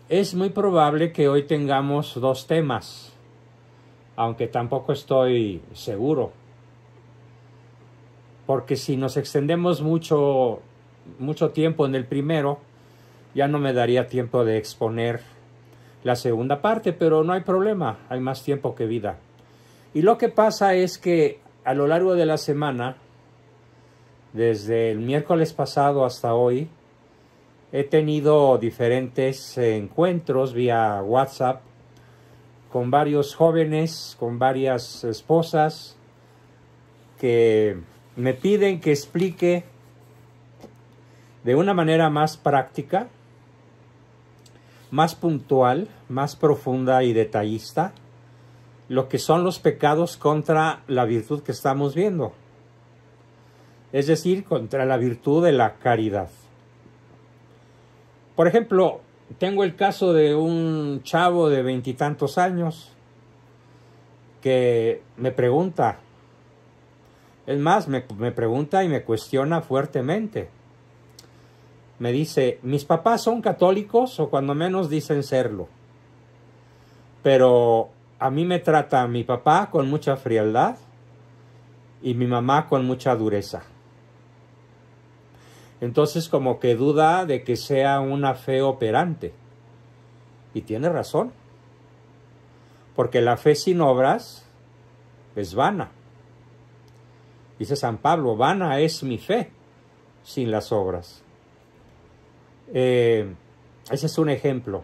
Es muy probable que hoy tengamos dos temas, aunque tampoco estoy seguro. Porque si nos extendemos mucho tiempo en el primero, ya no me daría tiempo de exponer la segunda parte, pero no hay problema, hay más tiempo que vida. Y lo que pasa es que a lo largo de la semana, desde el miércoles pasado hasta hoy, he tenido diferentes encuentros vía WhatsApp con varios jóvenes, con varias esposas, que me piden que explique de una manera más práctica, más puntual, más profunda y detallista lo que son los pecados contra la virtud que estamos viendo. Es decir, contra la virtud de la caridad. Por ejemplo, tengo el caso de un chavo de 20 y tantos años que me pregunta, es más, me pregunta y me cuestiona fuertemente. Me dice, mis papás son católicos o cuando menos dicen serlo, pero a mí me trata mi papá con mucha frialdad y mi mamá con mucha dureza. Entonces como que duda de que sea una fe operante. Y tiene razón. Porque la fe sin obras es vana. Dice San Pablo, vana es mi fe sin las obras. Ese es un ejemplo.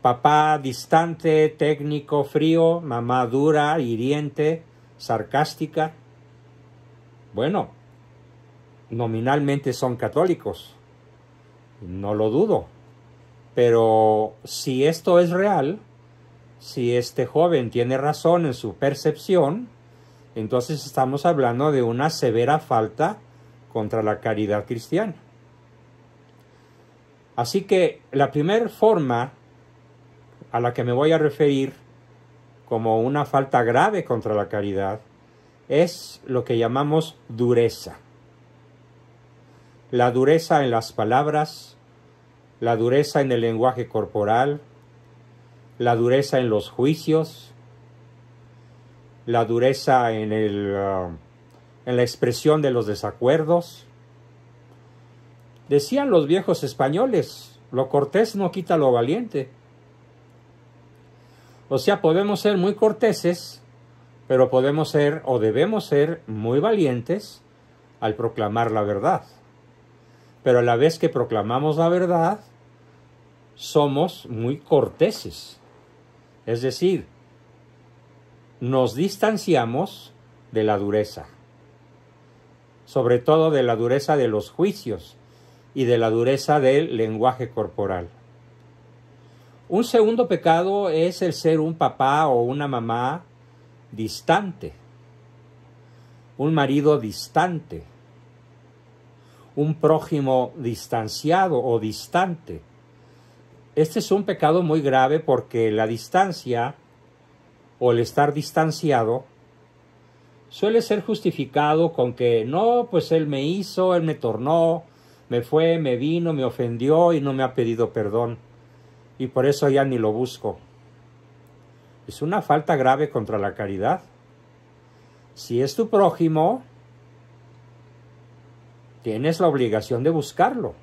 Papá distante, técnico, frío, mamá dura, hiriente, sarcástica. Bueno, nominalmente son católicos, no lo dudo, pero si esto es real, si este joven tiene razón en su percepción, entonces estamos hablando de una severa falta contra la caridad cristiana. Así que la primera forma a la que me voy a referir como una falta grave contra la caridad es lo que llamamos dureza. La dureza en las palabras, la dureza en el lenguaje corporal, la dureza en los juicios, la dureza en la expresión de los desacuerdos. Decían los viejos españoles, lo cortés no quita lo valiente. O sea, podemos ser muy corteses, pero podemos ser o debemos ser muy valientes al proclamar la verdad. Pero a la vez que proclamamos la verdad, somos muy corteses. Es decir, nos distanciamos de la dureza. Sobre todo de la dureza de los juicios y de la dureza del lenguaje corporal. Un segundo pecado es el ser un papá o una mamá distante. Un marido distante. Un prójimo distanciado o distante. Este es un pecado muy grave porque la distancia o el estar distanciado suele ser justificado con que no, pues él me hizo, él me tornó, me fue, me vino, me ofendió y no me ha pedido perdón y por eso ya ni lo busco. Es una falta grave contra la caridad. Si es tu prójimo, tienes la obligación de buscarlo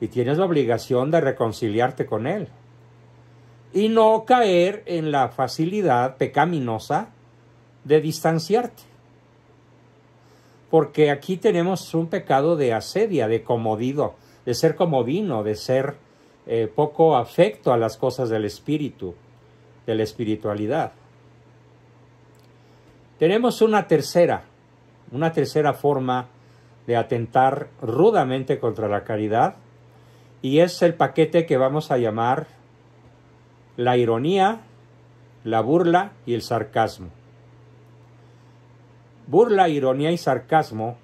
y tienes la obligación de reconciliarte con él y no caer en la facilidad pecaminosa de distanciarte. Porque aquí tenemos un pecado de asedia, de comodido, de ser comodino, de ser poco afecto a las cosas del espíritu, de la espiritualidad. Tenemos una tercera forma de atentar rudamente contra la caridad, y es el paquete que vamos a llamar la ironía, la burla y el sarcasmo. Burla, ironía y sarcasmo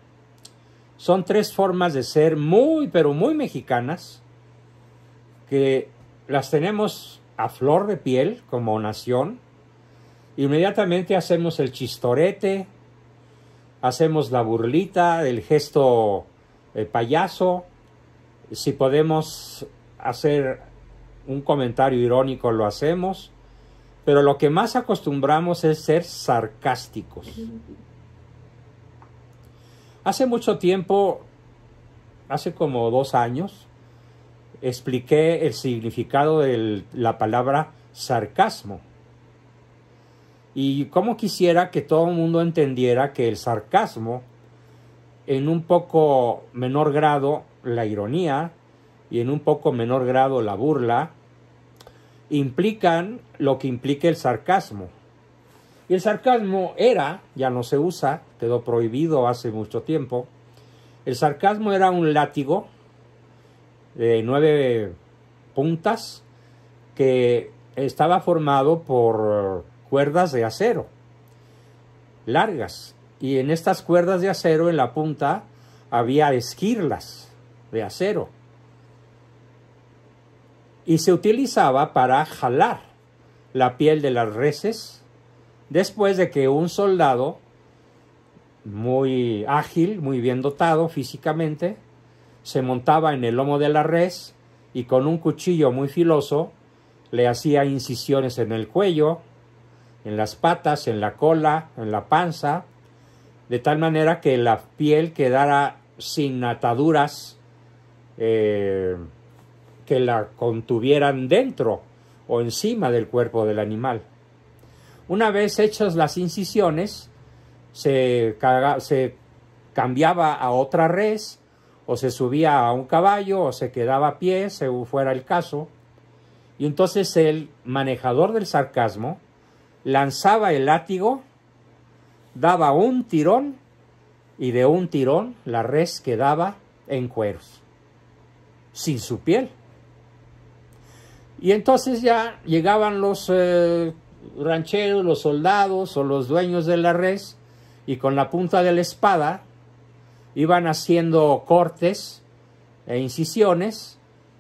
son tres formas de ser muy, pero muy mexicanas, que las tenemos a flor de piel como nación. Inmediatamente hacemos el chistorete, hacemos la burlita, el gesto payaso. Si podemos hacer un comentario irónico lo hacemos, pero lo que más acostumbramos es ser sarcásticos. Hace mucho tiempo, hace como 2 años, expliqué el significado de la palabra sarcasmo. Y cómo quisiera que todo el mundo entendiera que el sarcasmo, en un poco menor grado la ironía y en un poco menor grado la burla, implican lo que implica el sarcasmo. Y el sarcasmo ya no se usa, quedó prohibido hace mucho tiempo. El sarcasmo era un látigo de 9 puntas que estaba formado por cuerdas de acero largas, y en estas cuerdas de acero en la punta había esquirlas de acero y se utilizaba para jalar la piel de las reses después de que un soldado muy ágil, muy bien dotado físicamente, se montaba en el lomo de la res y con un cuchillo muy filoso le hacía incisiones en el cuello, en las patas, en la cola, en la panza, de tal manera que la piel quedara sin ataduras que la contuvieran dentro o encima del cuerpo del animal. Una vez hechas las incisiones, se cambiaba a otra res, o se subía a un caballo, o se quedaba a pie, según fuera el caso, y entonces el manejador del sarcasmo lanzaba el látigo, daba un tirón, y de un tirón la res quedaba en cueros, sin su piel. Y entonces ya llegaban los rancheros, los soldados o los dueños de la res, y con la punta de la espada iban haciendo cortes e incisiones,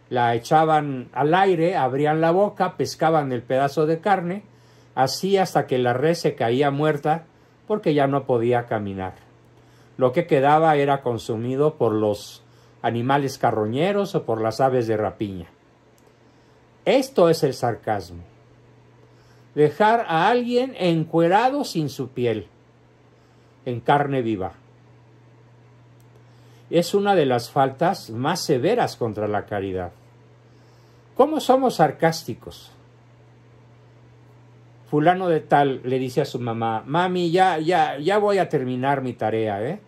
la echaban al aire, abrían la boca, pescaban el pedazo de carne, así hasta que la res se caía muerta porque ya no podía caminar. Lo que quedaba era consumido por los animales carroñeros o por las aves de rapiña. Esto es el sarcasmo. Dejar a alguien encuerado sin su piel, en carne viva. Es una de las faltas más severas contra la caridad. ¿Cómo somos sarcásticos? Fulano de tal le dice a su mamá: mami, ya voy a terminar mi tarea, ¿eh?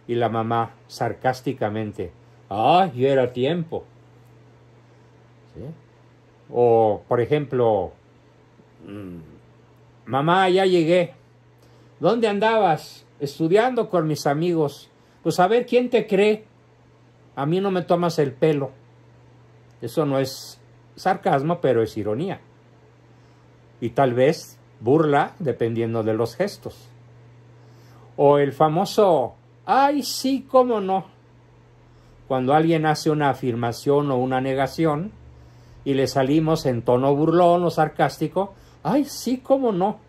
Y la mamá, sarcásticamente: ¡ay, ya era tiempo! ¿Sí? O, por ejemplo, mamá, ya llegué. ¿Dónde andabas? Estudiando con mis amigos. Pues a ver, ¿quién te cree? A mí no me tomas el pelo. Eso no es sarcasmo, pero es ironía. Y tal vez burla, dependiendo de los gestos. O el famoso: ¡ay, sí, cómo no! Cuando alguien hace una afirmación o una negación y le salimos en tono burlón o sarcástico: ¡ay, sí, cómo no!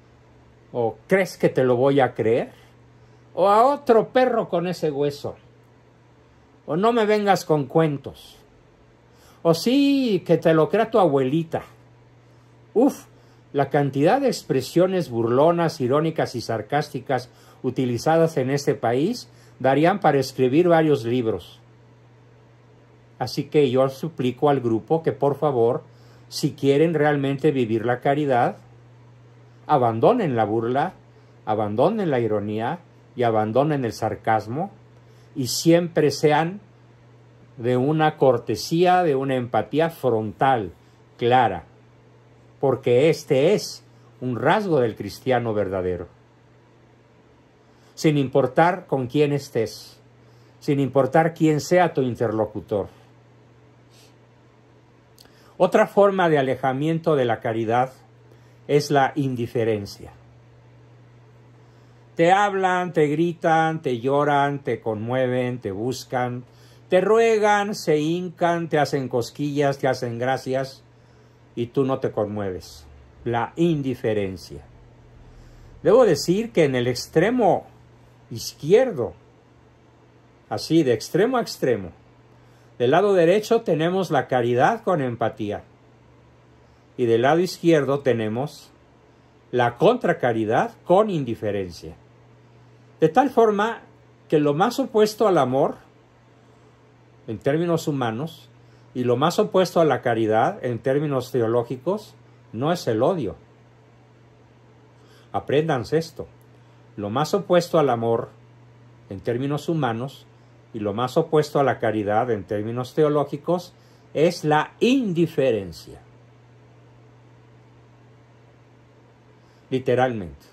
O ¿crees que te lo voy a creer? O a otro perro con ese hueso. O no me vengas con cuentos. O sí, que te lo crea tu abuelita. Uf, la cantidad de expresiones burlonas, irónicas y sarcásticas utilizadas en este país darían para escribir varios libros. Así que yo suplico al grupo que por favor, si quieren realmente vivir la caridad, abandonen la burla, abandonen la ironía y abandonen el sarcasmo, y siempre sean de una cortesía, de una empatía frontal, clara, porque este es un rasgo del cristiano verdadero. Sin importar con quién estés, sin importar quién sea tu interlocutor. Otra forma de alejamiento de la caridad es la indiferencia. Te hablan, te gritan, te lloran, te conmueven, te buscan, te ruegan, se hincan, te hacen cosquillas, te hacen gracias y tú no te conmueves. La indiferencia. Debo decir que en el extremo izquierdo, así de extremo a extremo, del lado derecho tenemos la caridad con empatía. y del lado izquierdo tenemos la contracaridad con indiferencia. De tal forma que lo más opuesto al amor, en términos humanos, y lo más opuesto a la caridad, en términos teológicos, no es el odio. Apréndanse esto. Lo más opuesto al amor, en términos humanos, y lo más opuesto a la caridad, en términos teológicos, es la indiferencia. Literalmente.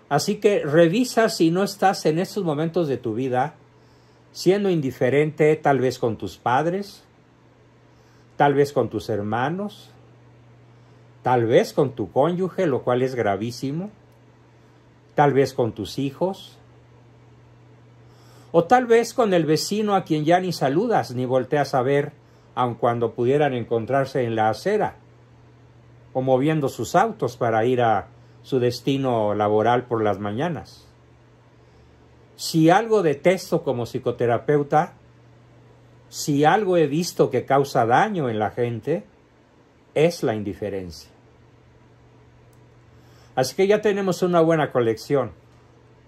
Así que revisa si no estás en estos momentos de tu vida siendo indiferente, tal vez con tus padres, tal vez con tus hermanos, tal vez con tu cónyuge, lo cual es gravísimo, tal vez con tus hijos, o tal vez con el vecino a quien ya ni saludas ni volteas a ver, aun cuando pudieran encontrarse en la acera, o moviendo sus autos para ir a su destino laboral por las mañanas. Si algo detesto como psicoterapeuta, si algo he visto que causa daño en la gente, es la indiferencia. Así que ya tenemos una buena colección.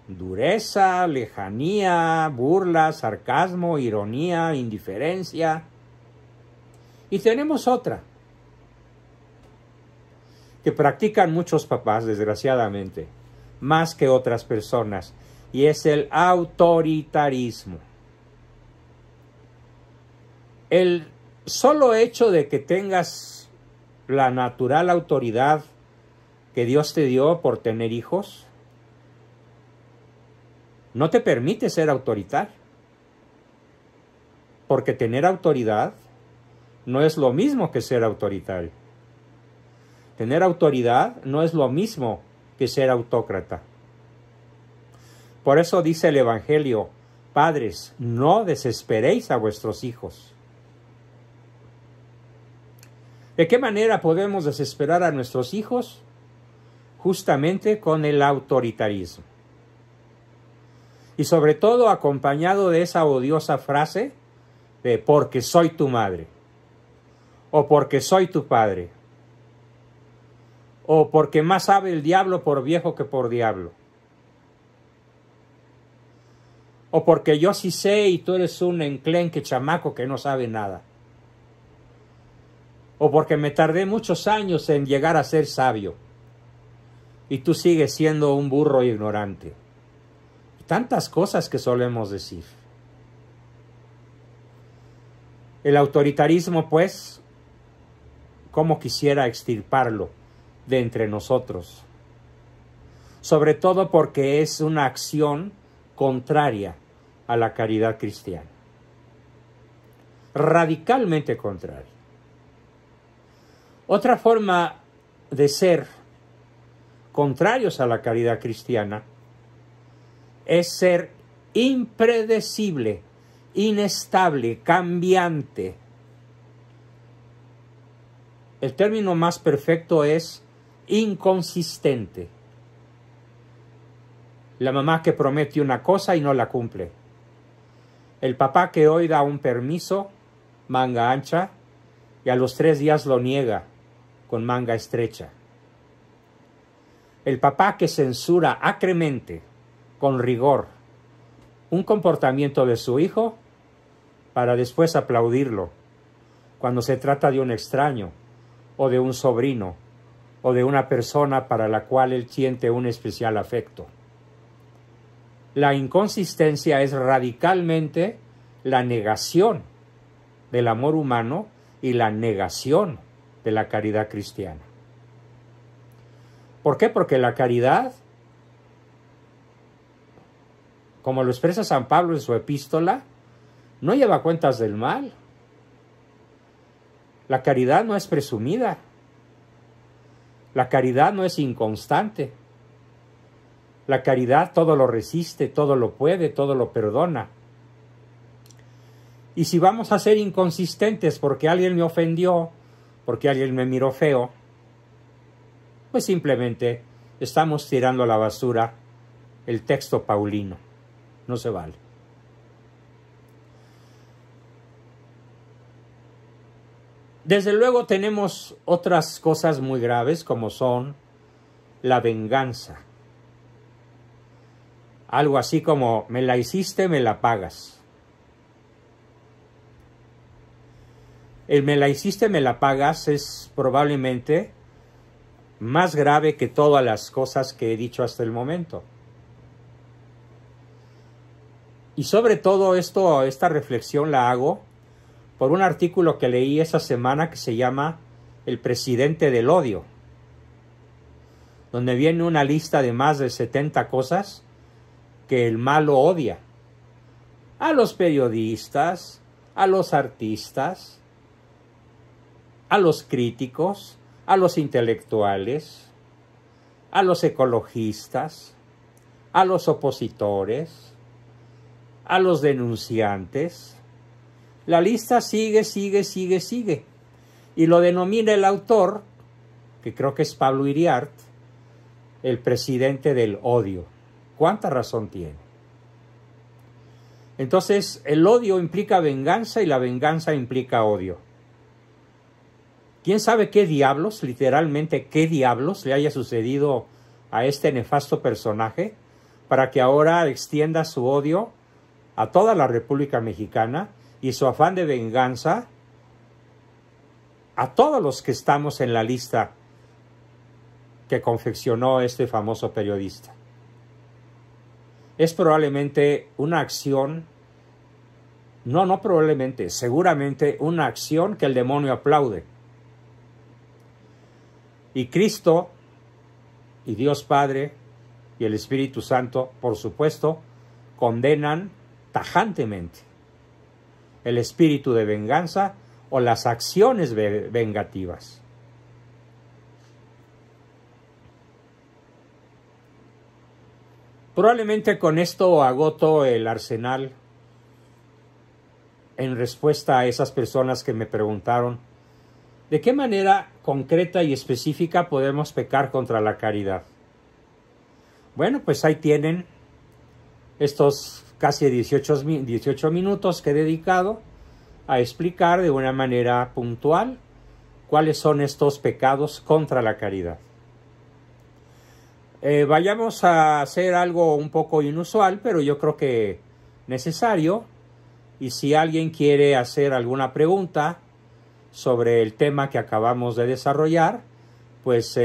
Dureza, lejanía, burla, sarcasmo, ironía, indiferencia. Y tenemos otra que practican muchos papás, desgraciadamente, más que otras personas, y es el autoritarismo. El solo hecho de que tengas la natural autoridad que Dios te dio por tener hijos, no te permite ser autoritario. Porque tener autoridad no es lo mismo que ser autoritario. Tener autoridad no es lo mismo que ser autócrata. Por eso dice el Evangelio: padres, no desesperéis a vuestros hijos. ¿De qué manera podemos desesperar a nuestros hijos? Justamente con el autoritarismo. Y sobre todo acompañado de esa odiosa frase de porque soy tu madre, o porque soy tu padre, o porque más sabe el diablo por viejo que por diablo, o porque yo sí sé y tú eres un enclenque chamaco que no sabe nada, o porque me tardé muchos años en llegar a ser sabio y tú sigues siendo un burro ignorante. Tantas cosas que solemos decir. El autoritarismo, pues, cómo quisiera extirparlo de entre nosotros. Sobre todo porque es una acción contraria a la caridad cristiana. Radicalmente contraria. Otra forma de ser contrarios a la caridad cristiana es ser impredecible, inestable, cambiante. El término más perfecto es inconsistente. La mamá que promete una cosa y no la cumple. El papá que hoy da un permiso, manga ancha, y a los 3 días lo niega con manga estrecha. El papá que censura acremente, con rigor, un comportamiento de su hijo para después aplaudirlo cuando se trata de un extraño o de un sobrino o de una persona para la cual él siente un especial afecto. La inconsistencia es radicalmente la negación del amor humano y la negación de la caridad cristiana. ¿Por qué? Porque la caridad, como lo expresa San Pablo en su epístola, no lleva cuentas del mal. La caridad no es presumida. La caridad no es inconstante. La caridad todo lo resiste, todo lo puede, todo lo perdona. Y si vamos a ser inconsistentes porque alguien me ofendió, porque alguien me miró feo, pues simplemente estamos tirando a la basura el texto paulino. No se vale. Desde luego tenemos otras cosas muy graves como son la venganza. Algo así como, me la hiciste, me la pagas. El me la hiciste, me la pagas es probablemente más grave que todas las cosas que he dicho hasta el momento. Y sobre todo esta reflexión la hago por un artículo que leí esa semana que se llama El presidente del odio, donde viene una lista de más de 70 cosas que el malo odia. A los periodistas, a los artistas, a los críticos, a los intelectuales, a los ecologistas, a los opositores, a los denunciantes. La lista sigue. Y lo denomina el autor, que creo que es Pablo Iriart, el presidente del odio. ¿Cuánta razón tiene? Entonces, el odio implica venganza y la venganza implica odio. ¿Quién sabe qué diablos, literalmente qué diablos le haya sucedido a este nefasto personaje para que ahora extienda su odio a toda la República Mexicana y su afán de venganza a todos los que estamos en la lista que confeccionó este famoso periodista? Es probablemente una acción, no probablemente, seguramente una acción que el demonio aplaude. Y Cristo y Dios Padre y el Espíritu Santo, por supuesto, condenan tajantemente el espíritu de venganza o las acciones vengativas. Probablemente con esto agoto el arsenal en respuesta a esas personas que me preguntaron ¿de qué manera concreta y específica podemos pecar contra la caridad? Bueno, pues ahí tienen estos casi 18 minutos que he dedicado a explicar de una manera puntual cuáles son estos pecados contra la caridad. Vayamos a hacer algo un poco inusual, pero yo creo que necesario. Y si alguien quiere hacer alguna pregunta sobre el tema que acabamos de desarrollar, pues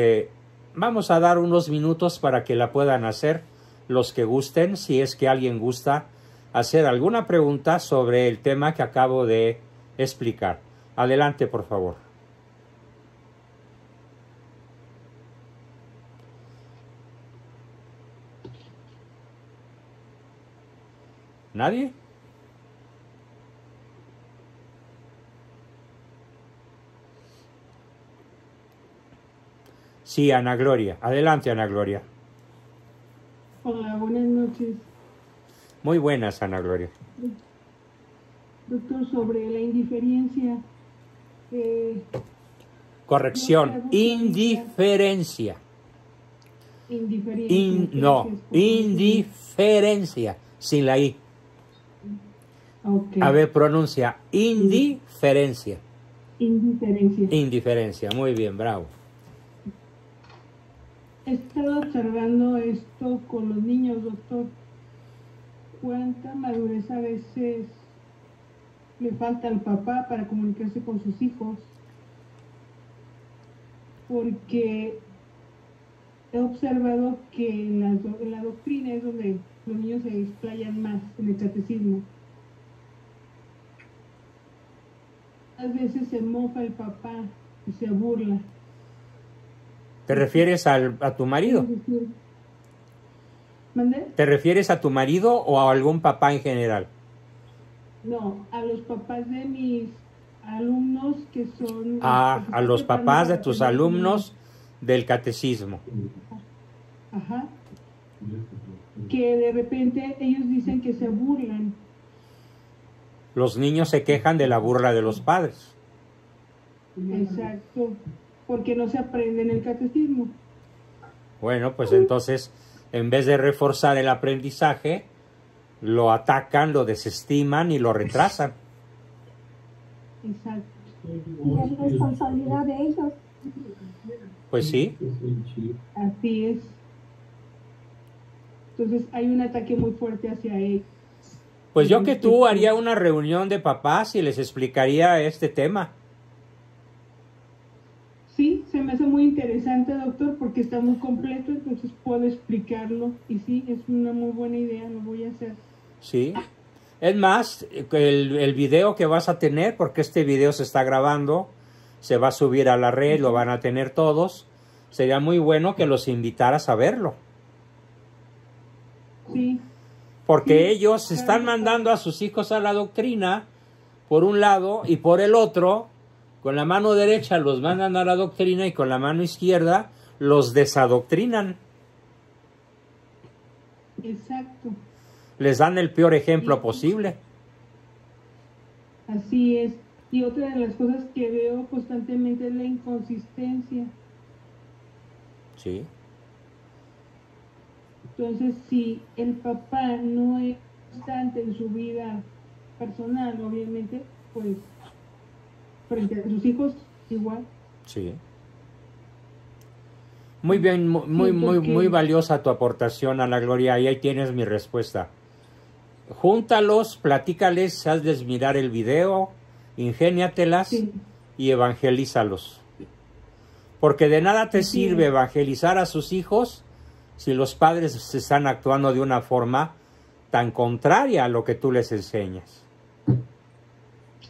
vamos a dar unos minutos para que la puedan hacer los que gusten, si es que alguien gusta hacer alguna pregunta sobre el tema que acabo de explicar. Adelante, por favor. ¿Nadie? Sí, Ana Gloria. Adelante, Ana Gloria. Hola, buenas noches. Muy buenas, Ana Gloria. Doctor, sobre la indiferencia. Corrección, indiferencia. Indiferencia. Indiferencia, sin la I. Okay. A ver, pronuncia, indiferencia. Indiferencia. Indiferencia, muy bien, bravo. He estado observando esto con los niños, doctor. ¿Cuánta madurez a veces le falta al papá para comunicarse con sus hijos? Porque he observado que en la doctrina es donde los niños se explayan más, en el catecismo. A veces se mofa el papá y se burla. ¿Te refieres a tu marido? ¿Mande? ¿Te refieres a tu marido o a algún papá en general? No, a los papás de mis alumnos que son... A los papás de tus alumnos del catecismo. Ajá. Que de repente ellos dicen que se burlan. Los niños se quejan de la burla de los padres. Exacto. Porque no se aprende en el catecismo. Bueno, pues entonces, en vez de reforzar el aprendizaje, lo atacan, lo desestiman y lo retrasan. Exacto. y es responsabilidad de ellos. Pues sí. Así es. Entonces hay un ataque muy fuerte hacia él. Pues yo que tú haría una reunión de papás y les explicaría este tema. Sí, se me hace muy interesante, doctor, porque está muy completo, entonces puedo explicarlo. Y sí, es una muy buena idea, lo voy a hacer. Sí. Es más, el video que vas a tener, porque este video se está grabando, se va a subir a la red, lo van a tener todos. Sería muy bueno que los invitaras a verlo. Sí. Porque ellos están mandando a sus hijos a la doctrina, por un lado, y por el otro, con la mano derecha los mandan a la doctrina y con la mano izquierda los desadoctrinan. Exacto. Les dan el peor ejemplo posible. Así es. Y otra de las cosas que veo constantemente es la inconsistencia. Sí. Entonces, si el papá no es constante en su vida personal, obviamente, pues frente a sus hijos, igual. Sí. Muy bien, muy valiosa tu aportación, Ana Gloria, y ahí tienes mi respuesta. Júntalos, platícales, hazles mirar el video, ingéniatelas y evangelízalos. Porque de nada te sirve evangelizar a sus hijos si los padres se están actuando de una forma tan contraria a lo que tú les enseñas.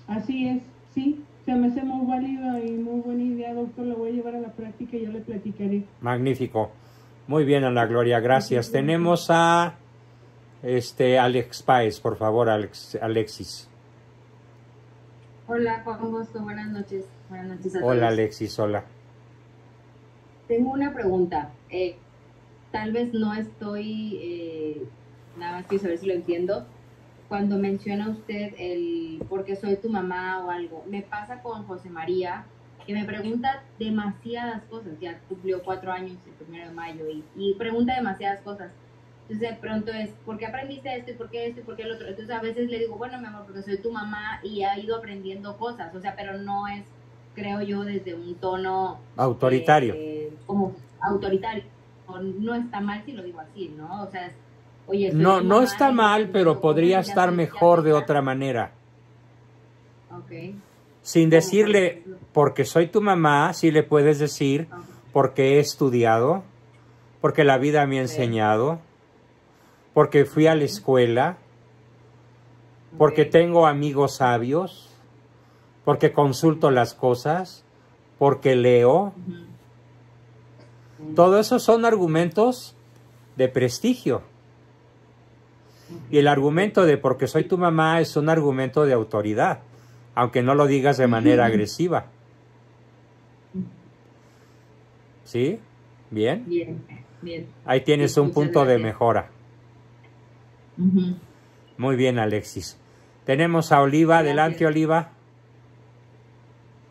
Así es, sí. Se me hace muy válida y muy buena idea, doctor. La voy a llevar a la práctica y ya le platicaré. Magnífico. Muy bien, Ana Gloria, gracias. Tenemos a Alex Páez, por favor, Alexis. Hola, Juan Bosco, buenas noches. Buenas noches a todos. Hola, Alexis, hola. Tengo una pregunta. Tal vez no estoy, nada más quiero saber si lo entiendo. Cuando menciona usted el porque soy tu mamá o algo, me pasa con José María, que me pregunta demasiadas cosas. Ya cumplió 4 años el 1 de mayo y pregunta demasiadas cosas. Entonces de pronto es, ¿por qué aprendiste esto y por qué esto y por qué el otro? Entonces a veces le digo, bueno, mi amor, porque soy tu mamá y ha ido aprendiendo cosas. O sea, pero no es, creo yo, desde un tono autoritario. Como autoritario. No está mal si lo digo así, ¿no? O sea, oye, no está mal, pero podría estar mejor de otra manera. Okay. Sin decirle, porque soy tu mamá, sí le puedes decir, porque he estudiado, porque la vida me ha enseñado, porque fui a la escuela, porque tengo amigos sabios, porque consulto las cosas, porque leo. Todo eso son argumentos de prestigio. Y el argumento de porque soy tu mamá es un argumento de autoridad, aunque no lo digas de manera agresiva. ¿Sí? ¿Bien? Bien. Ahí tienes un punto de mejora. Muy bien, Alexis. Tenemos a Oliva. Adelante, Oliva.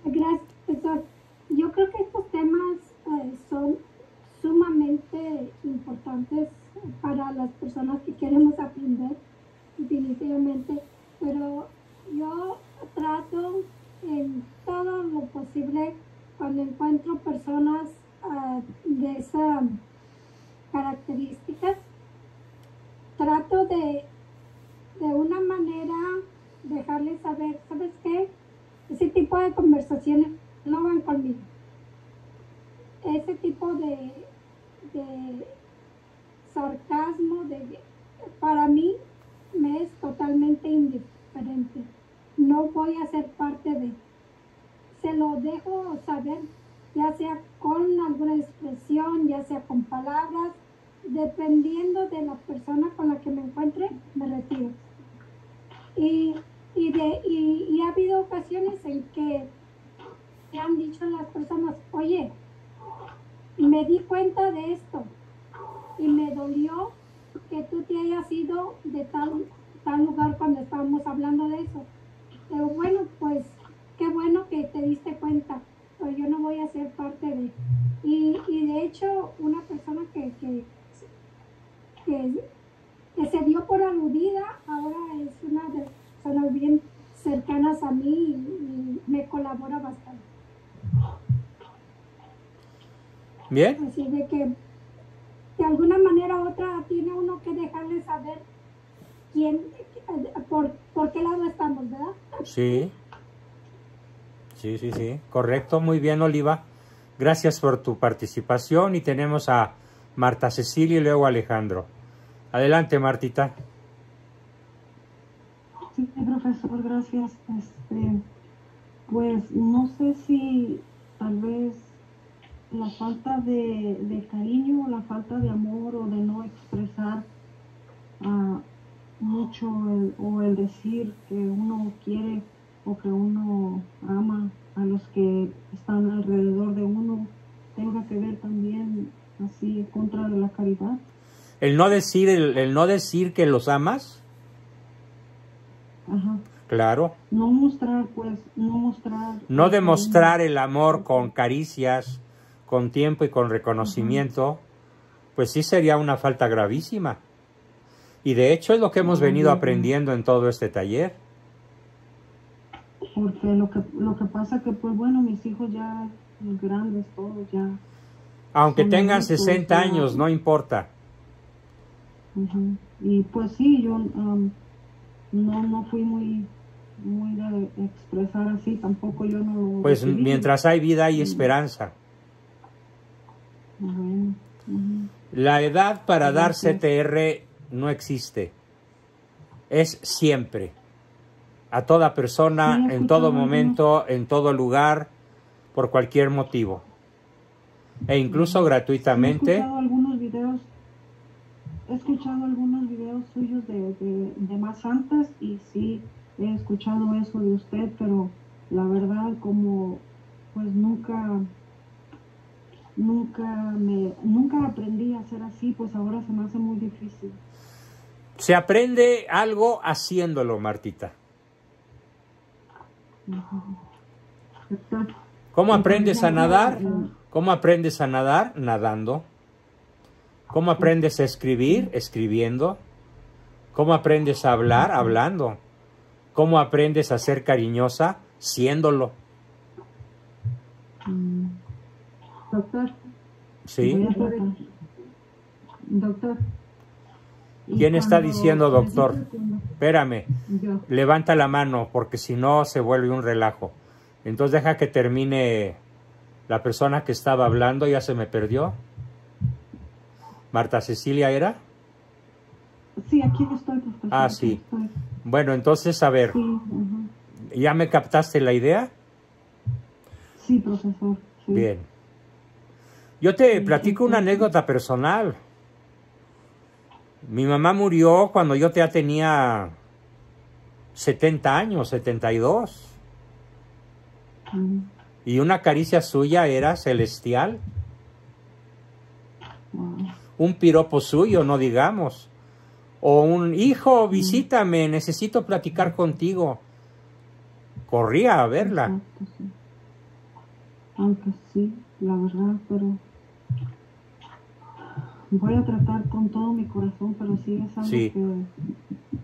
Gracias, profesor. Yo creo que estos temas son sumamente importantes para las personas que queremos aprender, definitivamente, pero yo trato en todo lo posible, cuando encuentro personas de esas características, trato de una manera dejarles saber, ¿sabes qué? Ese tipo de conversaciones no van conmigo. Ese tipo de sarcasmo para mí me es totalmente indiferente. No voy a ser parte de. Se lo dejo saber, ya sea con alguna expresión, ya sea con palabras, dependiendo de la persona con la que me encuentre, me retiro. Y ha habido ocasiones en que me han dicho las personas, oye, me di cuenta de esto y me dolió que tú te hayas ido de tal lugar cuando estábamos hablando de eso. Pero bueno, pues qué bueno que te diste cuenta, pero yo no voy a ser parte de. Y de hecho, una persona que se dio por aludida, ahora es una de las personas bien cercanas a mí y me colabora Bien. Así de que de alguna manera u otra tiene uno que dejarle saber quién, por qué lado estamos, ¿verdad? Sí. Sí, sí, sí. Correcto. Muy bien, Oliva. Gracias por tu participación y tenemos a Marta Cecilia y luego a Alejandro. Adelante, Martita. Sí, profesor, gracias. Pues no sé si tal vez la falta de cariño, la falta de amor o de no expresar mucho o el decir que uno quiere o que uno ama a los que están alrededor de uno tenga que ver también así en contra de la caridad. El no decir que los amas. Ajá. Claro. No mostrar, pues, no mostrar. No demostrar el amor con caricias, con tiempo y con reconocimiento, pues sí sería una falta gravísima. Y de hecho es lo que hemos venido aprendiendo en todo este taller. Porque lo que pasa que, pues bueno, mis hijos ya grandes, todos ya. Aunque son tengan adultos, 60 ya. años, no importa. Y pues sí, yo no fui muy de expresar así, tampoco yo no lo Pues decidí. mientras hay vida hay esperanza. Bueno, La edad para dar Gracias. CTR no existe. Es siempre. A toda persona, Sí, he en todo escuchado momento, en todo lugar, por cualquier motivo. E incluso He gratuitamente. escuchado algunos videos suyos de más antes y sí he escuchado eso de usted, pero la verdad como pues nunca aprendí a hacer así, pues ahora se me hace muy difícil. Se aprende algo haciéndolo, Martita. ¿Cómo aprendes a nadar? ¿Cómo aprendes a nadar? Nadando. ¿Cómo aprendes a escribir? Escribiendo. ¿Cómo aprendes a hablar? Hablando. ¿Cómo aprendes a ser cariñosa? Siéndolo. Doctor. ¿Sí? Doctor. ¿Quién está diciendo doctor? Espérame. Yo. Levanta la mano porque si no se vuelve un relajo. Entonces deja que termine la persona que estaba hablando. Ya se me perdió. ¿Marta Cecilia era? Sí, aquí estoy, profesor. Ah, aquí sí. estoy. Bueno, entonces, a ver. Sí, ¿Ya me captaste la idea? sí, profesor. Sí. Bien. Yo te platico una anécdota personal. Mi mamá murió cuando yo ya tenía 70 años, 72. Y una caricia suya era celestial. Un piropo suyo, no digamos. O un hijo, visítame, necesito platicar contigo. Corría a verla. Exacto, sí. Aunque sí, la verdad, pero voy a tratar con todo mi corazón, pero sí es algo Sí. que...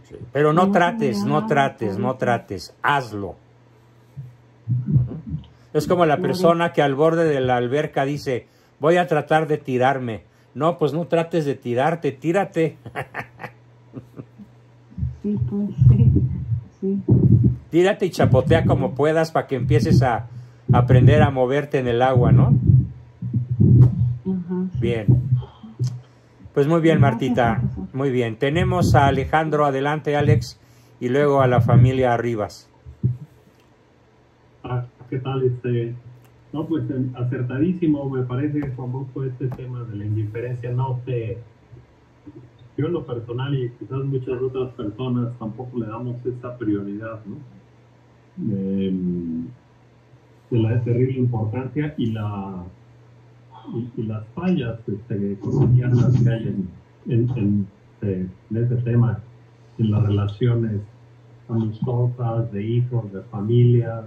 Sí, pero no No trates, se me no da trates, la no cabeza. trates, hazlo. Es como la persona que al borde de la alberca dice, voy a tratar de tirarme. No, pues no trates de tirarte, tírate. Sí, pues sí, sí. Tírate y chapotea como puedas para que empieces a aprender a moverte en el agua, ¿no? Ajá, sí. Bien. Pues muy bien, Gracias, Martita. profesor. Muy bien. Tenemos a Alejandro, adelante, Alex, y luego a la familia Arribas. ¿Qué tal? No, pues acertadísimo, me parece, Juan Bosco, este tema de la indiferencia. Yo en lo personal y quizás muchas otras personas tampoco le damos esa prioridad, ¿no? De la terrible importancia y las fallas cotidianas que hay en ese tema, en las relaciones amistosas, de hijos, de familias,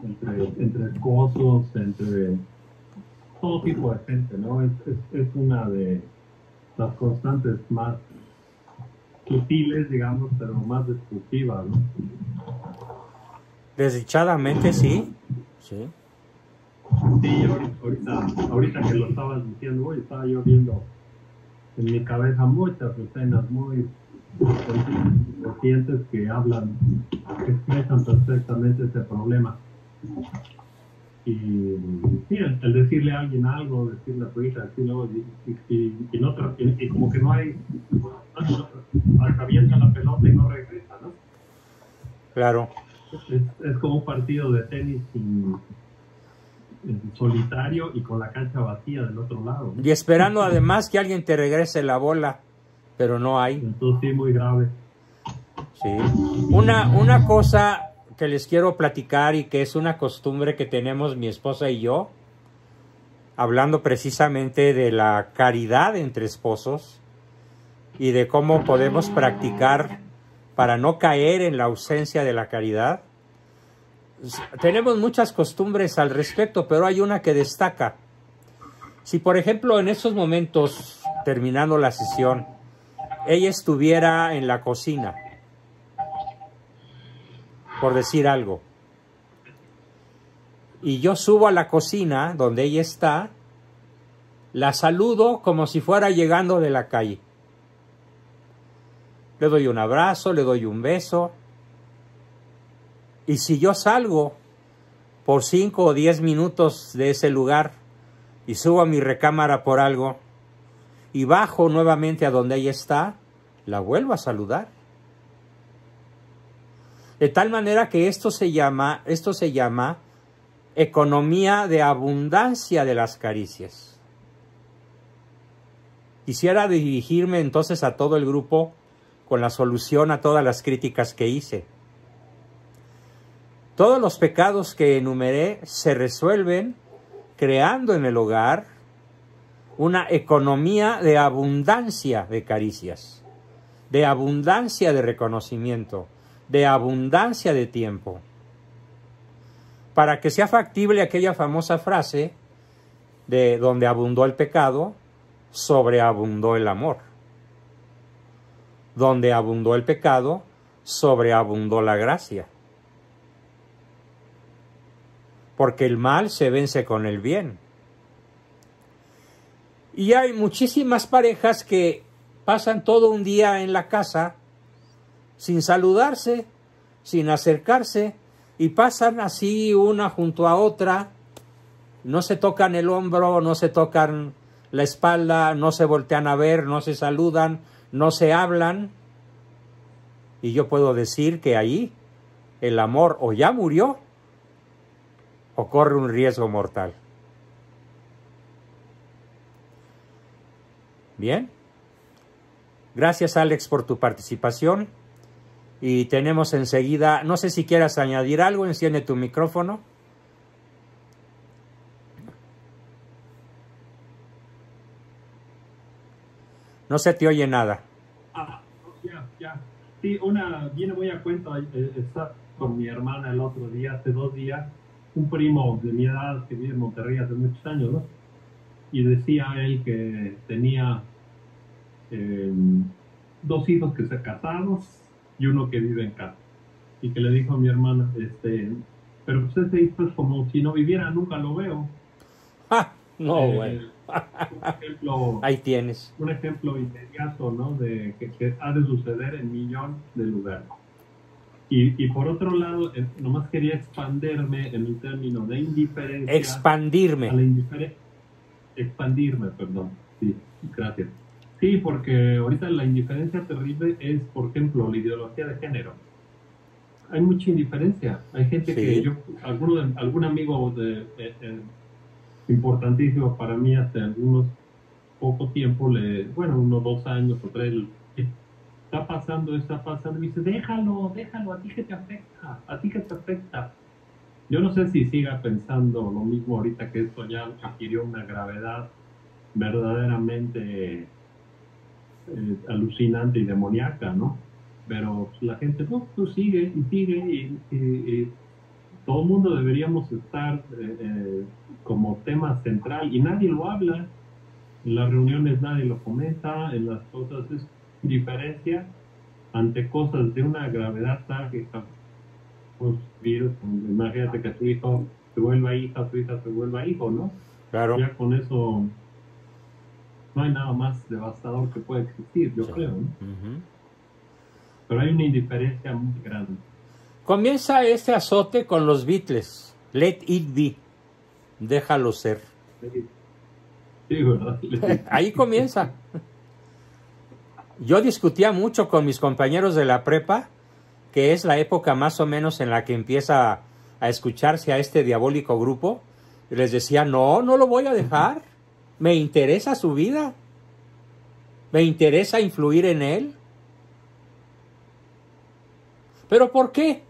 entre esposos, entre todo tipo de gente, ¿no? Es una de las constantes más sutiles, digamos, pero más destructivas, ¿no? Desdichadamente, sí. Sí. Sí, ahorita que lo estabas diciendo, hoy estaba yo viendo en mi cabeza muchas escenas muy conscientes que hablan, que expresan perfectamente ese problema. Y sí, el decirle a alguien algo, decirle a tu hija, decirle algo, y como que no hay, avienta la pelota y no regresa, ¿no? Claro. Es como un partido de tenis en solitario y con la cancha vacía del otro lado, ¿no? Y esperando además que alguien te regrese la bola, pero no hay. Entonces sí, muy grave. Sí. Una cosa que les quiero platicar y que es una costumbre que tenemos mi esposa y yo, hablando precisamente de la caridad entre esposos y de cómo podemos practicar para no caer en la ausencia de la caridad. Tenemos muchas costumbres al respecto, pero hay una que destaca. Si, por ejemplo, en estos momentos, terminando la sesión, ella estuviera en la cocina, por decir algo, y yo subo a la cocina donde ella está, la saludo como si fuera llegando de la calle. Le doy un abrazo, le doy un beso. Y si yo salgo por 5 o 10 minutos de ese lugar y subo a mi recámara por algo y bajo nuevamente a donde ella está, la vuelvo a saludar. De tal manera que esto se llama economía de abundancia de las caricias. Quisiera dirigirme entonces a todo el grupo con la solución a todas las críticas que hice. Todos los pecados que enumeré se resuelven creando en el hogar una economía de abundancia de caricias, de abundancia de reconocimiento, de abundancia de tiempo. Para que sea factible aquella famosa frase de donde abundó el pecado, sobreabundó el amor. Donde abundó el pecado, sobreabundó la gracia. Porque el mal se vence con el bien. Y hay muchísimas parejas que pasan todo un día en la casa sin saludarse, sin acercarse, y pasan así una junto a otra, no se tocan el hombro, no se tocan la espalda, no se voltean a ver, no se saludan, no se hablan. Y yo puedo decir que ahí el amor o ya murió o corre un riesgo mortal. Bien. Gracias, Alex, por tu participación. Y tenemos enseguida, no sé si quieras añadir algo, enciende tu micrófono. No se te oye nada. Ya. Sí, viene muy a cuento, está con mi hermana el otro día, hace 2 días, un primo de mi edad que vive en Monterrey hace muchos años, ¿no? Y decía él que tenía 2 hijos que se casaron y uno que vive en casa. Y que le dijo a mi hermana, pero pues ese hijo es como si no viviera, nunca lo veo. Bueno. Un ejemplo, ahí tienes. Un ejemplo inmediato, ¿no? De que ha de suceder en millones de lugares. Y por otro lado, nomás quería expandirme en el término de indiferencia. Expandirme. Expandirme, perdón. Sí, gracias. Sí, porque ahorita la indiferencia terrible es, por ejemplo, la ideología de género. Hay mucha indiferencia. Hay gente que algún amigo importantísimo para mí hace poco tiempo, unos 2 años o 3, está pasando, y me dice, déjalo, a ti que te afecta. Yo no sé si siga pensando lo mismo ahorita que esto ya adquirió una gravedad verdaderamente alucinante y demoníaca, ¿no? Pero la gente, pues sigue y todo el mundo deberíamos estar como tema central y nadie lo habla. En las reuniones nadie lo comenta, en las cosas es indiferencia ante cosas de una gravedad trágica. Pues, imagínate que tu hijo se vuelva hija, tu hija se vuelva hijo, ¿no? Claro. Ya con eso no hay nada más devastador que pueda existir, yo creo, ¿no? Pero hay una indiferencia muy grande. Comienza este azote con los Beatles. Let it be. Déjalo ser. Sí, ¿verdad? Ahí comienza. Yo discutía mucho con mis compañeros de la prepa, que es la época más o menos en la que empieza a escucharse a este diabólico grupo, y les decía, no lo voy a dejar. Me interesa su vida. Me interesa influir en él. ¿Pero por qué?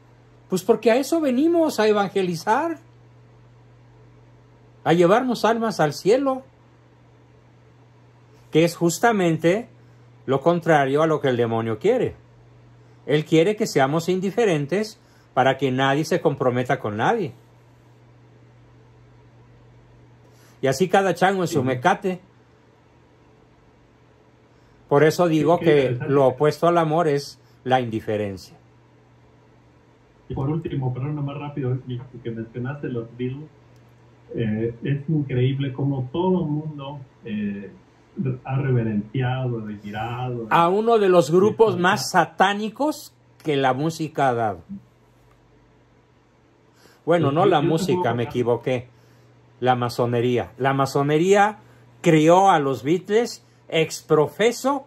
Pues porque a eso venimos, a evangelizar, a llevarnos almas al cielo, que es justamente lo contrario a lo que el demonio quiere. Él quiere que seamos indiferentes para que nadie se comprometa con nadie. Y así cada chango en su mecate. Por eso digo que lo opuesto al amor es la indiferencia. Y por último, pero no más rápido, que mencionaste los Beatles, es increíble cómo todo el mundo ha reverenciado, venerado a uno de los grupos más satánicos que la música ha dado. Bueno, no la música, me equivoqué. La masonería. La masonería crió a los Beatles ex profeso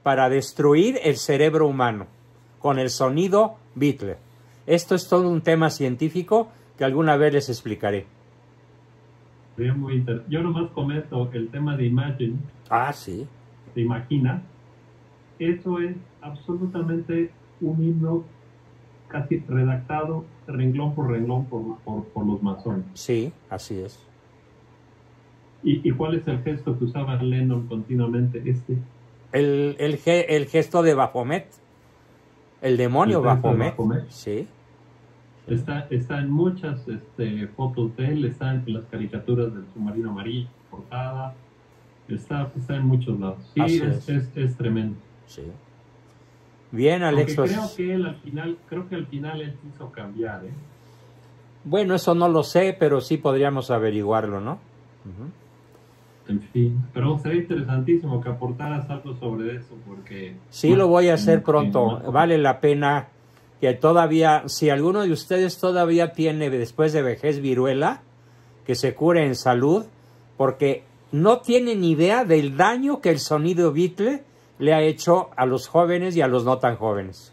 para destruir el cerebro humano con el sonido Beatle. Esto es todo un tema científico que alguna vez les explicaré. Muy interesante. Yo nomás comento el tema de Imagine. Ah, sí. ¿Te imaginas? Eso es absolutamente un himno casi redactado renglón por renglón por los masones. Sí, así es. ¿Y cuál es el gesto que usaba Lennon continuamente? El gesto de Baphomet. El demonio Baphomet. Sí. Está en muchas fotos de él, está en las caricaturas del submarino amarillo, portada, está en muchos lados. Sí, es tremendo. Sí. Bien, Alex. Porque creo que al final él quiso cambiar, ¿eh? Bueno, eso no lo sé, pero sí podríamos averiguarlo, ¿no? En fin, pero sería interesantísimo que aportaras algo sobre eso, porque... Sí, lo voy a hacer pronto. Vale la pena que todavía, si alguno de ustedes todavía tiene después de vejez viruela, que se cure en salud, porque no tienen idea del daño que el sonido Beatle le ha hecho a los jóvenes y a los no tan jóvenes.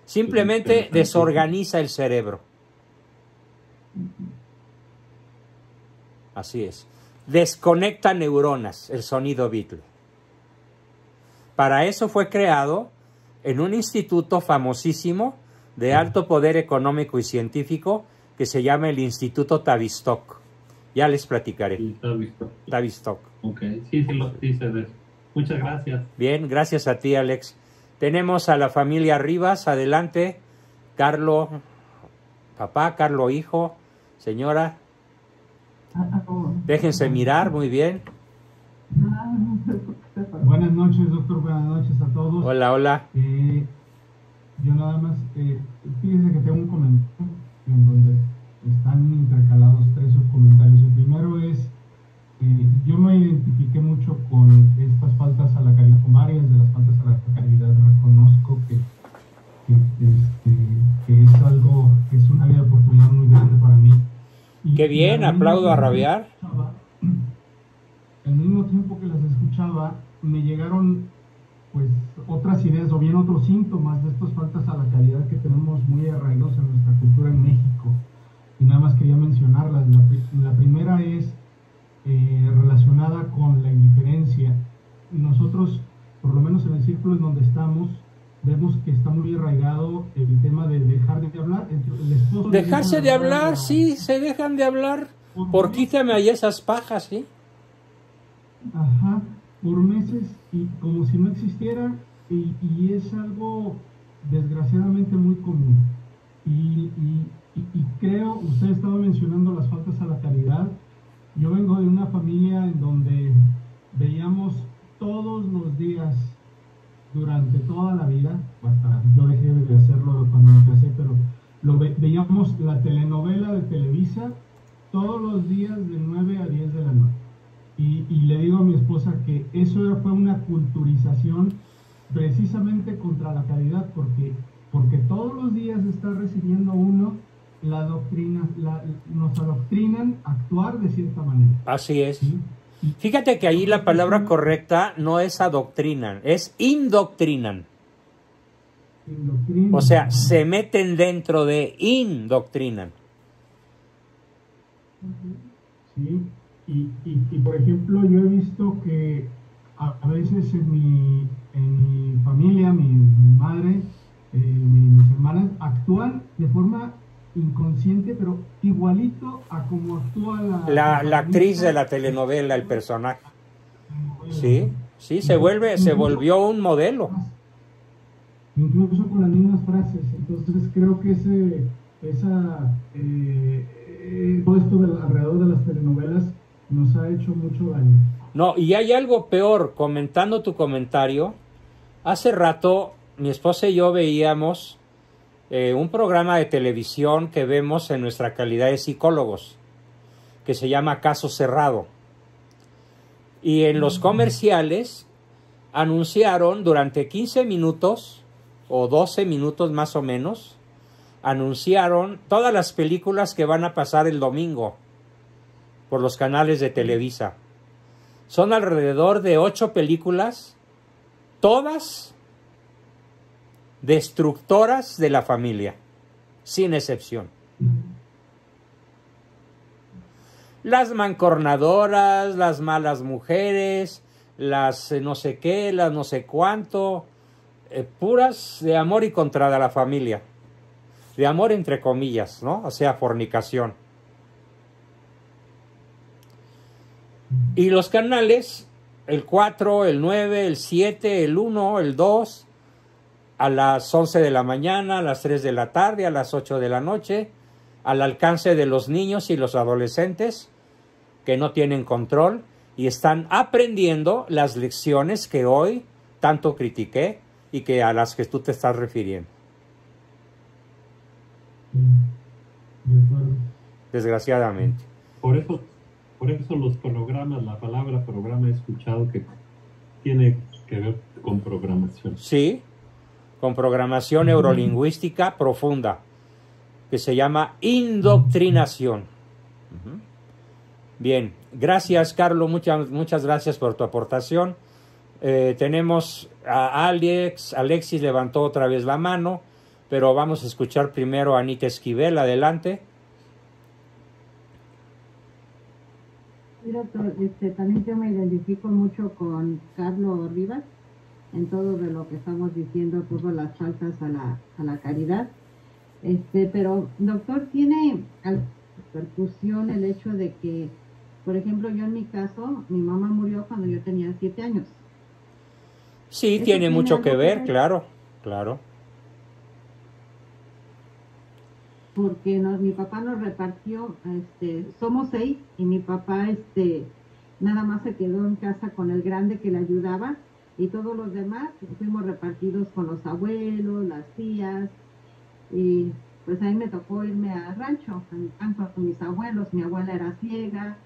Simplemente desorganiza el cerebro. Así es. Desconecta neuronas el sonido Beatle. Para eso fue creado en un instituto famosísimo de alto poder económico y científico que se llama el Instituto Tavistock. Ya les platicaré. Tavistock. Ok, sí se ve. Muchas gracias. Bien, gracias a ti, Alex. Tenemos a la familia Rivas. Adelante. Carlos, papá, Carlos, hijo, señora. Déjense mirar, muy bien. Buenas noches, doctor, buenas noches a todos. Hola, hola. Yo nada más, fíjese que tengo un comentario en donde están intercalados 3 subcomentarios. El primero es, yo me identifiqué mucho con estas faltas a la caridad, con varias de las faltas a la caridad. Reconozco que es algo, que es una área de oportunidad muy grande para mí. Qué bien, aplaudo a rabiar. Al mismo tiempo que las escuchaba, me llegaron pues otras ideas o bien otros síntomas de estas faltas a la caridad que tenemos muy arraigados en nuestra cultura en México. Y nada más quería mencionarlas. La primera es relacionada con la indiferencia. Nosotros, por lo menos en el círculo en donde estamos, vemos que está muy arraigado el tema de dejar de hablar. El esposo dejarse de hablar, sí, se dejan de hablar. Por quítame ahí esas pajas, ¿sí? Ajá, por meses y como si no existiera, y es algo desgraciadamente muy común. Y creo, usted estaba mencionando las faltas a la caridad. Yo vengo de una familia en donde veíamos todos los días durante toda la vida, hasta yo dejé de hacerlo cuando me casé, pero veíamos la telenovela de Televisa todos los días de 9 a 10 de la noche. Y le digo a mi esposa que eso fue una culturización precisamente contra la caridad, porque todos los días está recibiendo uno la doctrina, nos adoctrinan a actuar de cierta manera. Así es. ¿Sí? Fíjate que ahí la palabra correcta no es adoctrinan, es indoctrinan. O sea, se meten dentro de indoctrinan. Sí, y por ejemplo, yo he visto que a veces en mi familia, mi madre, mis hermanas actúan de forma inconsciente, pero igualito a como actúa la actriz de la telenovela, el personaje. Sí, sí, se volvió un modelo. Incluso con las mismas frases. Entonces creo que todo esto alrededor de las telenovelas nos ha hecho mucho daño. No, y hay algo peor, comentando tu comentario. Hace rato mi esposa y yo veíamos un programa de televisión que vemos en nuestra calidad de psicólogos, que se llama Caso Cerrado. Y en los comerciales anunciaron durante 15 minutos o 12 minutos más o menos, anunciaron todas las películas que van a pasar el domingo por los canales de Televisa. Son alrededor de 8 películas, todas destructoras de la familia, sin excepción. Las mancornadoras, las malas mujeres, las no sé qué, las no sé cuánto, puras de amor y contra de la familia. De amor entre comillas, ¿no? O sea, fornicación. Y los canales, el 4, el 9, el 7, el 1, el 2, a las 11 de la mañana, a las 3 de la tarde, a las 8 de la noche, al alcance de los niños y los adolescentes que no tienen control y están aprendiendo las lecciones que hoy tanto critiqué y que a las que tú te estás refiriendo. Desgraciadamente. Por eso los programas, la palabra programa he escuchado que tiene que ver con programación. Sí, con programación neurolingüística profunda, que se llama indoctrinación. Bien, gracias Carlos, muchas gracias por tu aportación. Tenemos a Alexis levantó otra vez la mano, pero vamos a escuchar primero a Anita Esquivel, adelante. Sí, doctor, también yo me identifico mucho con Carlos Rivas en todo de lo que estamos diciendo, todas las faltas a la caridad. Pero, doctor, ¿tiene repercusión el hecho de que, por ejemplo, yo en mi caso, mi mamá murió cuando yo tenía 7 años? Sí, tiene mucho que ver, claro, claro. Porque mi papá nos repartió, somos 6 y mi papá nada más se quedó en casa con el grande que le ayudaba y todos los demás fuimos repartidos con los abuelos, las tías, y pues ahí me tocó irme al rancho, con mis abuelos. Mi abuela era ciega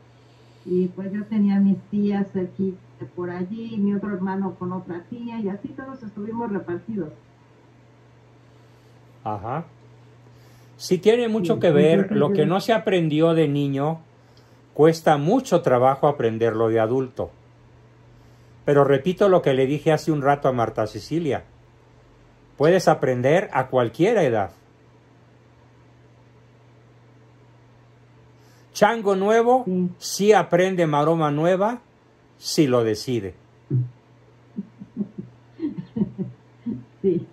y pues yo tenía mis tías aquí por allí, mi otro hermano con otra tía y así todos estuvimos repartidos. Ajá. Sí tiene mucho que ver. Lo que no se aprendió de niño cuesta mucho trabajo aprenderlo de adulto. Pero repito lo que le dije hace un rato a Marta Cecilia. Puedes aprender a cualquier edad. Chango nuevo, sí aprende maroma nueva, si lo decide. Sí.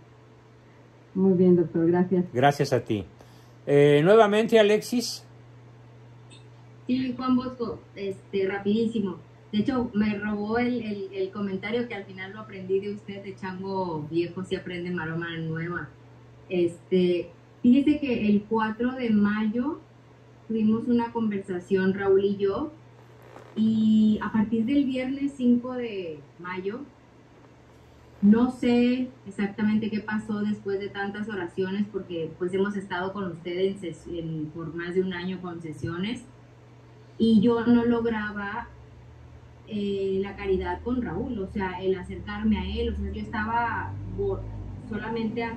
Muy bien, doctor, gracias. Gracias a ti. Nuevamente, Alexis. Sí, Juan Bosco, rapidísimo. De hecho, me robó el comentario que al final lo aprendí de usted, de chango viejo si aprende maroma nueva. Fíjese que el 4 de mayo tuvimos una conversación, Raúl y yo, y a partir del viernes 5 de mayo No sé exactamente qué pasó después de tantas oraciones, porque pues hemos estado con usted por más de un año con sesiones, y yo no lograba la caridad con Raúl, o sea, el acercarme a él, o sea, yo estaba solamente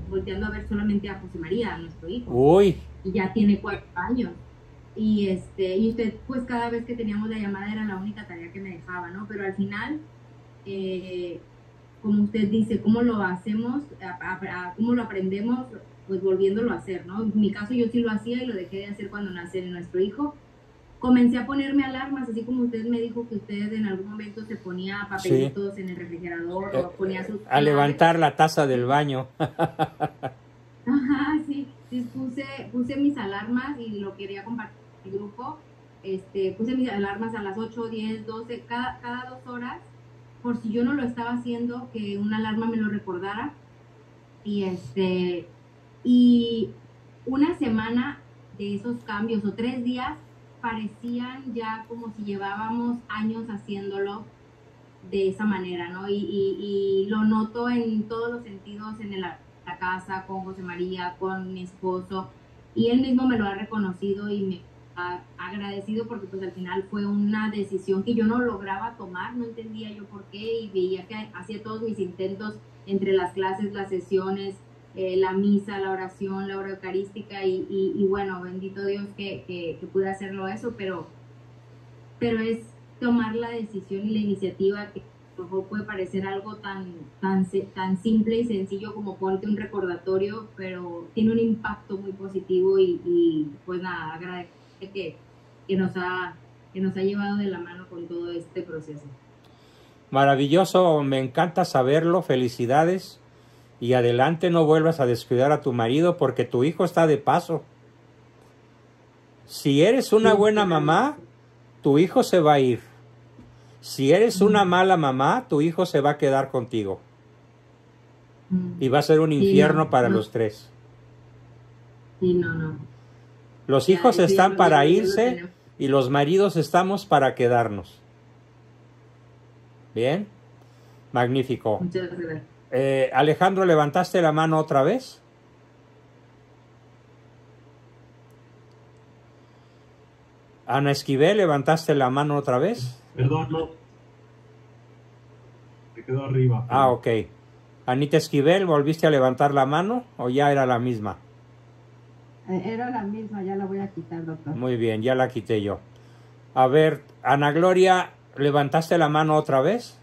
volteando a ver solamente a José María, a nuestro hijo. Uy. Y ya tiene 4 años. Y usted, pues cada vez que teníamos la llamada era la única tarea que me dejaba, ¿no? Pero al final, como usted dice, ¿cómo lo hacemos? ¿Cómo lo aprendemos? Pues volviéndolo a hacer, ¿no? En mi caso yo sí lo hacía y lo dejé de hacer cuando nació nuestro hijo. Comencé a ponerme alarmas, así como usted me dijo que usted en algún momento se ponía papelitos en el refrigerador o ponía sus... A levantar la taza del baño. Ajá, sí, puse mis alarmas y lo quería compartir con el grupo. Puse mis alarmas a las 8, 10, 12, cada 2 horas, por si yo no lo estaba haciendo, que una alarma me lo recordara. Y una semana de esos cambios o 3 días parecían ya como si llevábamos años haciéndolo de esa manera, ¿no? Y lo noto en todos los sentidos, en la casa, con José María, con mi esposo, y él mismo me lo ha reconocido y me ha agradecido, porque pues al final fue una decisión que yo no lograba tomar, no entendía yo por qué, y veía que hacía todos mis intentos entre las clases, las sesiones, la misa, la oración, la hora eucarística, y bueno, bendito Dios que pude hacerlo eso, pero es tomar la decisión y la iniciativa, que a lo mejor puede parecer algo tan simple y sencillo como ponte un recordatorio, pero tiene un impacto muy positivo, y pues nada, agradecer que nos ha llevado de la mano con todo este proceso. Maravilloso, me encanta saberlo, felicidades. Y adelante, no vuelvas a descuidar a tu marido, porque tu hijo está de paso. Si eres una buena mamá, tu hijo se va a ir. Si eres una mala mamá, tu hijo se va a quedar contigo. Y va a ser un infierno para los 3. Sí, no. Los hijos están para irse y los maridos estamos para quedarnos. ¿Bien? Magnífico. Muchas gracias. Alejandro, ¿levantaste la mano otra vez? Ana Esquivel, ¿levantaste la mano otra vez? Perdón, no. Se quedó arriba. Ah, ok. Anita Esquivel, ¿volviste a levantar la mano o ya era la misma? Era la misma, ya la voy a quitar, doctor. Muy bien, ya la quité yo. A ver, Ana Gloria, ¿levantaste la mano otra vez?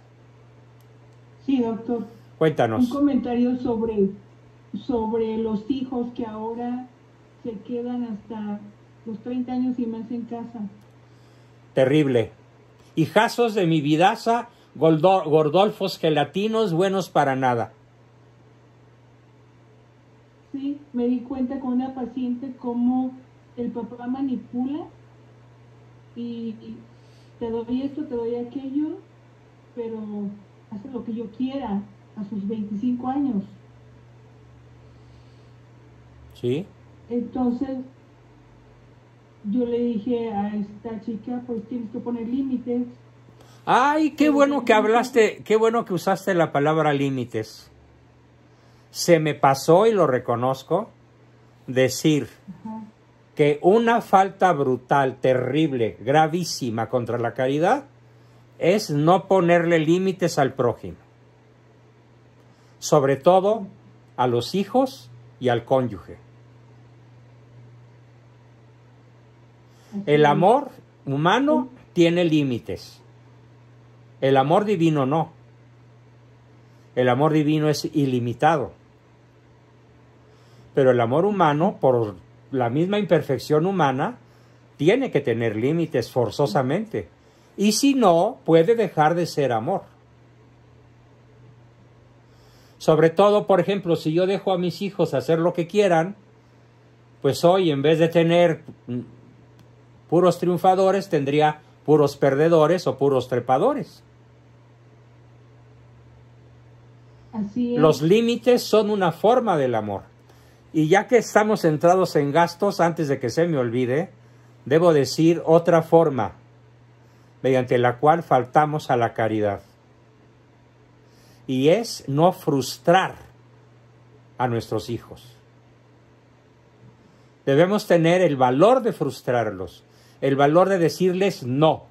Sí, doctor. Cuéntanos. Un comentario sobre los hijos que ahora se quedan hasta los 30 años y más en casa. Terrible. Hijazos de mi vidaza, gordolfos gelatinos, buenos para nada. Sí, me di cuenta con una paciente cómo el papá manipula y te doy esto, te doy aquello, pero hace lo que yo quiera a sus 25 años. ¿Sí? Entonces, yo le dije a esta chica, pues tienes que poner límites. Ay, qué bueno que hablaste, qué bueno que usaste la palabra límites. Se me pasó, y lo reconozco, decir que una falta brutal, terrible, gravísima contra la caridad es no ponerle límites al prójimo. Sobre todo a los hijos y al cónyuge. El amor humano tiene límites. El amor divino no. El amor divino es ilimitado. Pero el amor humano, por la misma imperfección humana, tiene que tener límites forzosamente. Y si no, puede dejar de ser amor. Sobre todo, por ejemplo, si yo dejo a mis hijos hacer lo que quieran, pues hoy, en vez de tener puros triunfadores, tendría puros perdedores o puros trepadores. Así es. Los límites son una forma del amor. Y ya que estamos centrados en gastos, antes de que se me olvide, debo decir otra forma mediante la cual faltamos a la caridad. y es no frustrar a nuestros hijos. Debemos tener el valor de frustrarlos, el valor de decirles no.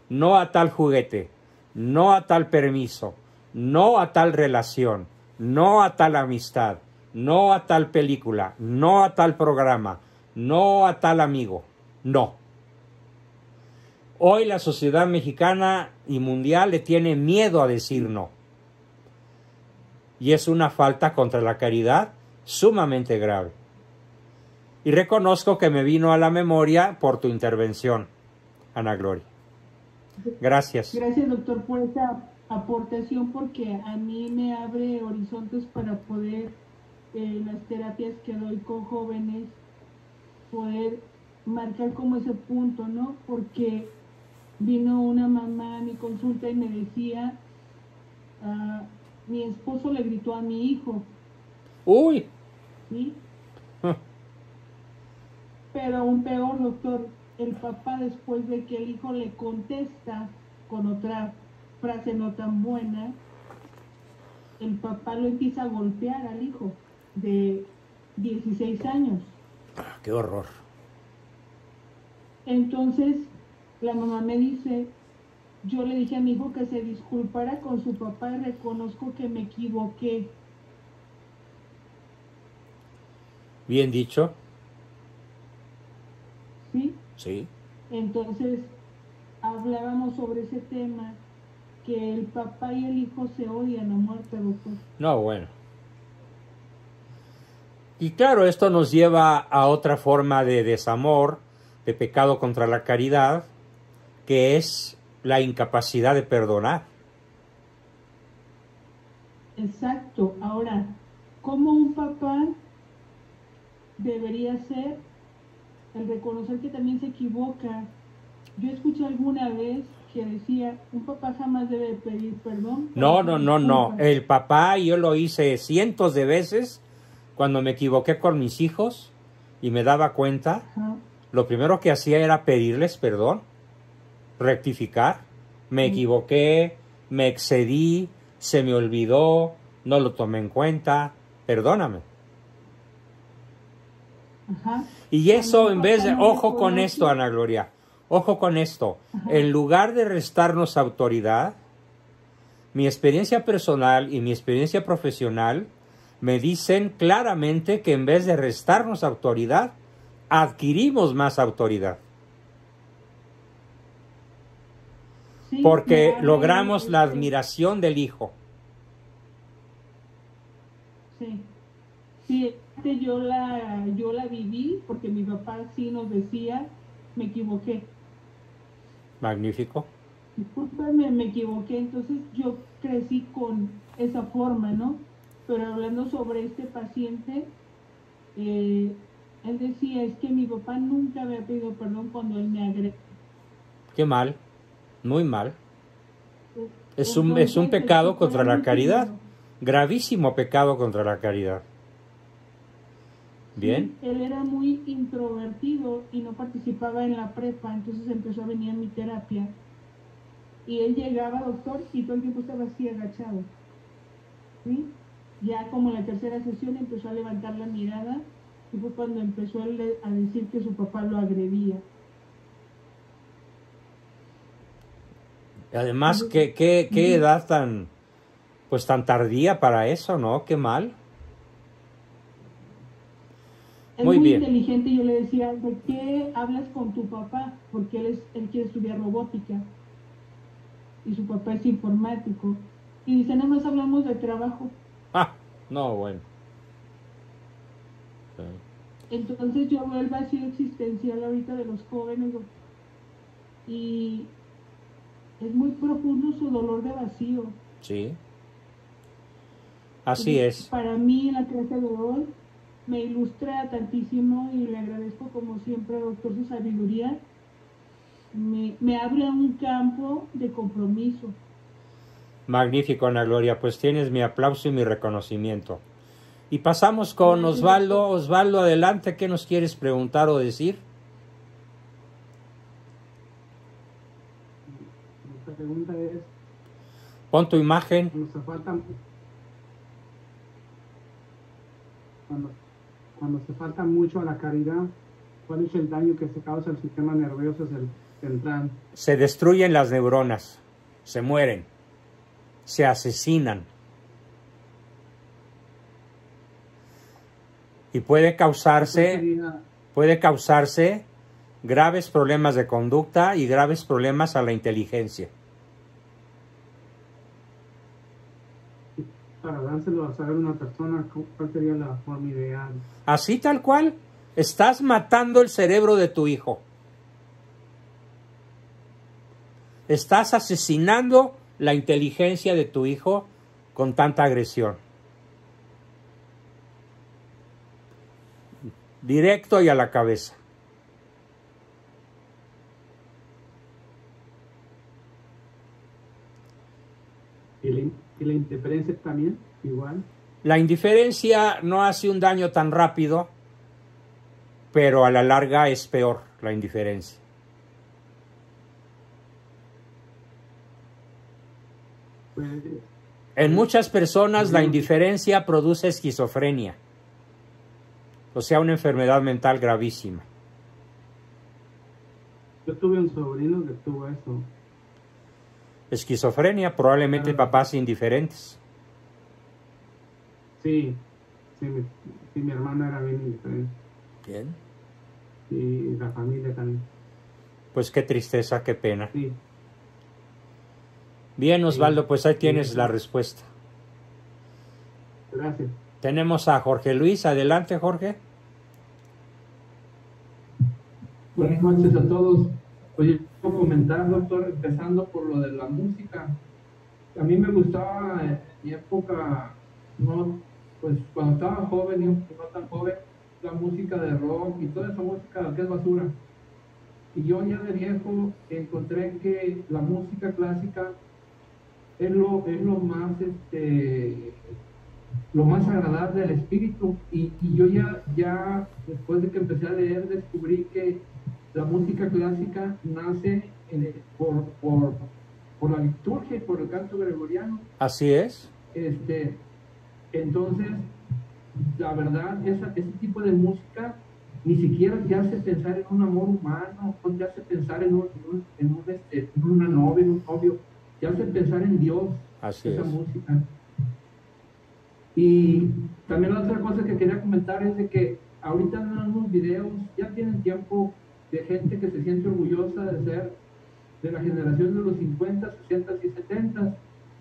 No a tal juguete, no a tal permiso, no a tal relación, no a tal amistad, no a tal película, no a tal programa, no a tal amigo, no. Hoy la sociedad mexicana y mundial le tiene miedo a decir no. Y es una falta contra la caridad sumamente grave. Y reconozco que me vino a la memoria por tu intervención, Ana Gloria. Gracias. Gracias, doctor, por esa aportación, porque a mí me abre horizontes para poder, en las terapias que doy con jóvenes, poder marcar como ese punto, ¿no? Porque vino una mamá a mi consulta y me decía, mi esposo le gritó a mi hijo. ¡Uy! ¿Sí? Pero aún peor, doctor, el papá, después de que el hijo le contesta con otra frase no tan buena, el papá lo empieza a golpear al hijo de 16 años. ¡Qué horror! Entonces, la mamá me dice, yo le dije a mi hijo que se disculpara con su papá y reconozco que me equivoqué. Bien dicho. ¿Sí? Sí. Entonces, hablábamos sobre ese tema, que el papá y el hijo se odian a muerte, doctor. No, bueno. Y claro, esto nos lleva a otra forma de desamor, de pecado contra la caridad, que es la incapacidad de perdonar. Exacto. Ahora, ¿cómo un papá debería ser el reconocer que también se equivoca? Yo escuché alguna vez que decía, un papá jamás debe pedir perdón. No. El papá, yo lo hice cientos de veces cuando me equivoqué con mis hijos y me daba cuenta. Ajá. Lo primero que hacía era pedirles perdón, rectificar. Me equivoqué, me excedí, se me olvidó, no lo tomé en cuenta, perdóname. Ajá. Y eso Cuando en un vez de, papá no ojo con reconoce- esto, Ana Gloria, ojo con esto, Ajá. en lugar de restarnos autoridad, mi experiencia personal y mi experiencia profesional me dicen claramente que en vez de restarnos autoridad, adquirimos más autoridad. Sí, Porque me abre, logramos la admiración del hijo. Sí. Sí, yo la viví porque mi papá sí nos decía, me equivoqué. Magnífico. Discúlpame, me equivoqué. Entonces yo crecí con esa forma, ¿no? Pero hablando sobre este paciente, él decía, es que mi papá nunca me ha pedido perdón cuando él me agrede. Qué mal, muy mal. Es un Entonces, pecado contra la mucho caridad. miedo. Gravísimo pecado contra la caridad. Bien. Sí, él era muy introvertido y no participaba en la prepa, entonces empezó a venir a mi terapia. Y él llegaba, doctor, y todo el tiempo estaba así agachado. ¿Sí? Ya como en la tercera sesión empezó a levantar la mirada y fue cuando empezó a decir que su papá lo agredía. Además, qué edad tan tardía para eso, ¿no? Qué mal. Es Muy bien. inteligente y yo le decía, ¿de qué hablas con tu papá? Porque él quiere estudiar robótica y su papá es informático. Y dice, nada más hablamos de trabajo. Ah, no, bueno. Sí. Entonces yo veo el vacío existencial ahorita de los jóvenes y es muy profundo su dolor de vacío. Sí. Así es. Para mí la clase de hoy me ilustra tantísimo y le agradezco como siempre, doctor, su sabiduría. Me abre a un campo de compromiso. Magnífico, Ana Gloria. Pues tienes mi aplauso y mi reconocimiento. Y pasamos con Osvaldo. Osvaldo, adelante. ¿Qué nos quieres preguntar o decir? Nuestra pregunta es, Pon tu imagen. Cuando se falta mucho a la caridad, ¿cuál es el daño que se causa al sistema nervioso central? Se destruyen las neuronas, se mueren, se asesinan. Y puede causarse graves problemas de conducta y graves problemas a la inteligencia. Para dárselo a saber a una persona, ¿cuál sería la forma ideal? Así tal cual, estás matando el cerebro de tu hijo. Estás asesinando la inteligencia de tu hijo con tanta agresión. Directo y a la cabeza. ¿Y la indiferencia también? Igual. La indiferencia no hace un daño tan rápido, pero a la larga es peor la indiferencia. En muchas personas la indiferencia produce esquizofrenia, o sea, una enfermedad mental gravísima. Yo tuve un sobrino que tuvo eso. Esquizofrenia, probablemente papás indiferentes. Sí, mi hermana era bien indiferente. Bien. Y la familia también. Pues qué tristeza, qué pena. Sí. Bien, Osvaldo, pues ahí tienes la respuesta. Gracias. Tenemos a Jorge Luis. Adelante, Jorge. Buenas noches a todos. Oye, quiero comentar, doctor, empezando por lo de la música. A mí me gustaba en mi época, no, pues cuando estaba joven y no tan joven, la música de rock y toda esa música que es basura. Y yo ya de viejo encontré que la música clásica es lo más lo más agradable del espíritu, y yo ya después de que empecé a leer descubrí que la música clásica nace por la liturgia y por el canto gregoriano. Así es. Entonces, la verdad, ese tipo de música ni siquiera te hace pensar en un amor humano, no te hace pensar en una novia, en un novio, te hace pensar en Dios. Así esa es. música. Y también la otra cosa que quería comentar es de que ahorita en unos videos ya tienen tiempo de gente que se siente orgullosa de ser de la generación de los 50, 60 y 70.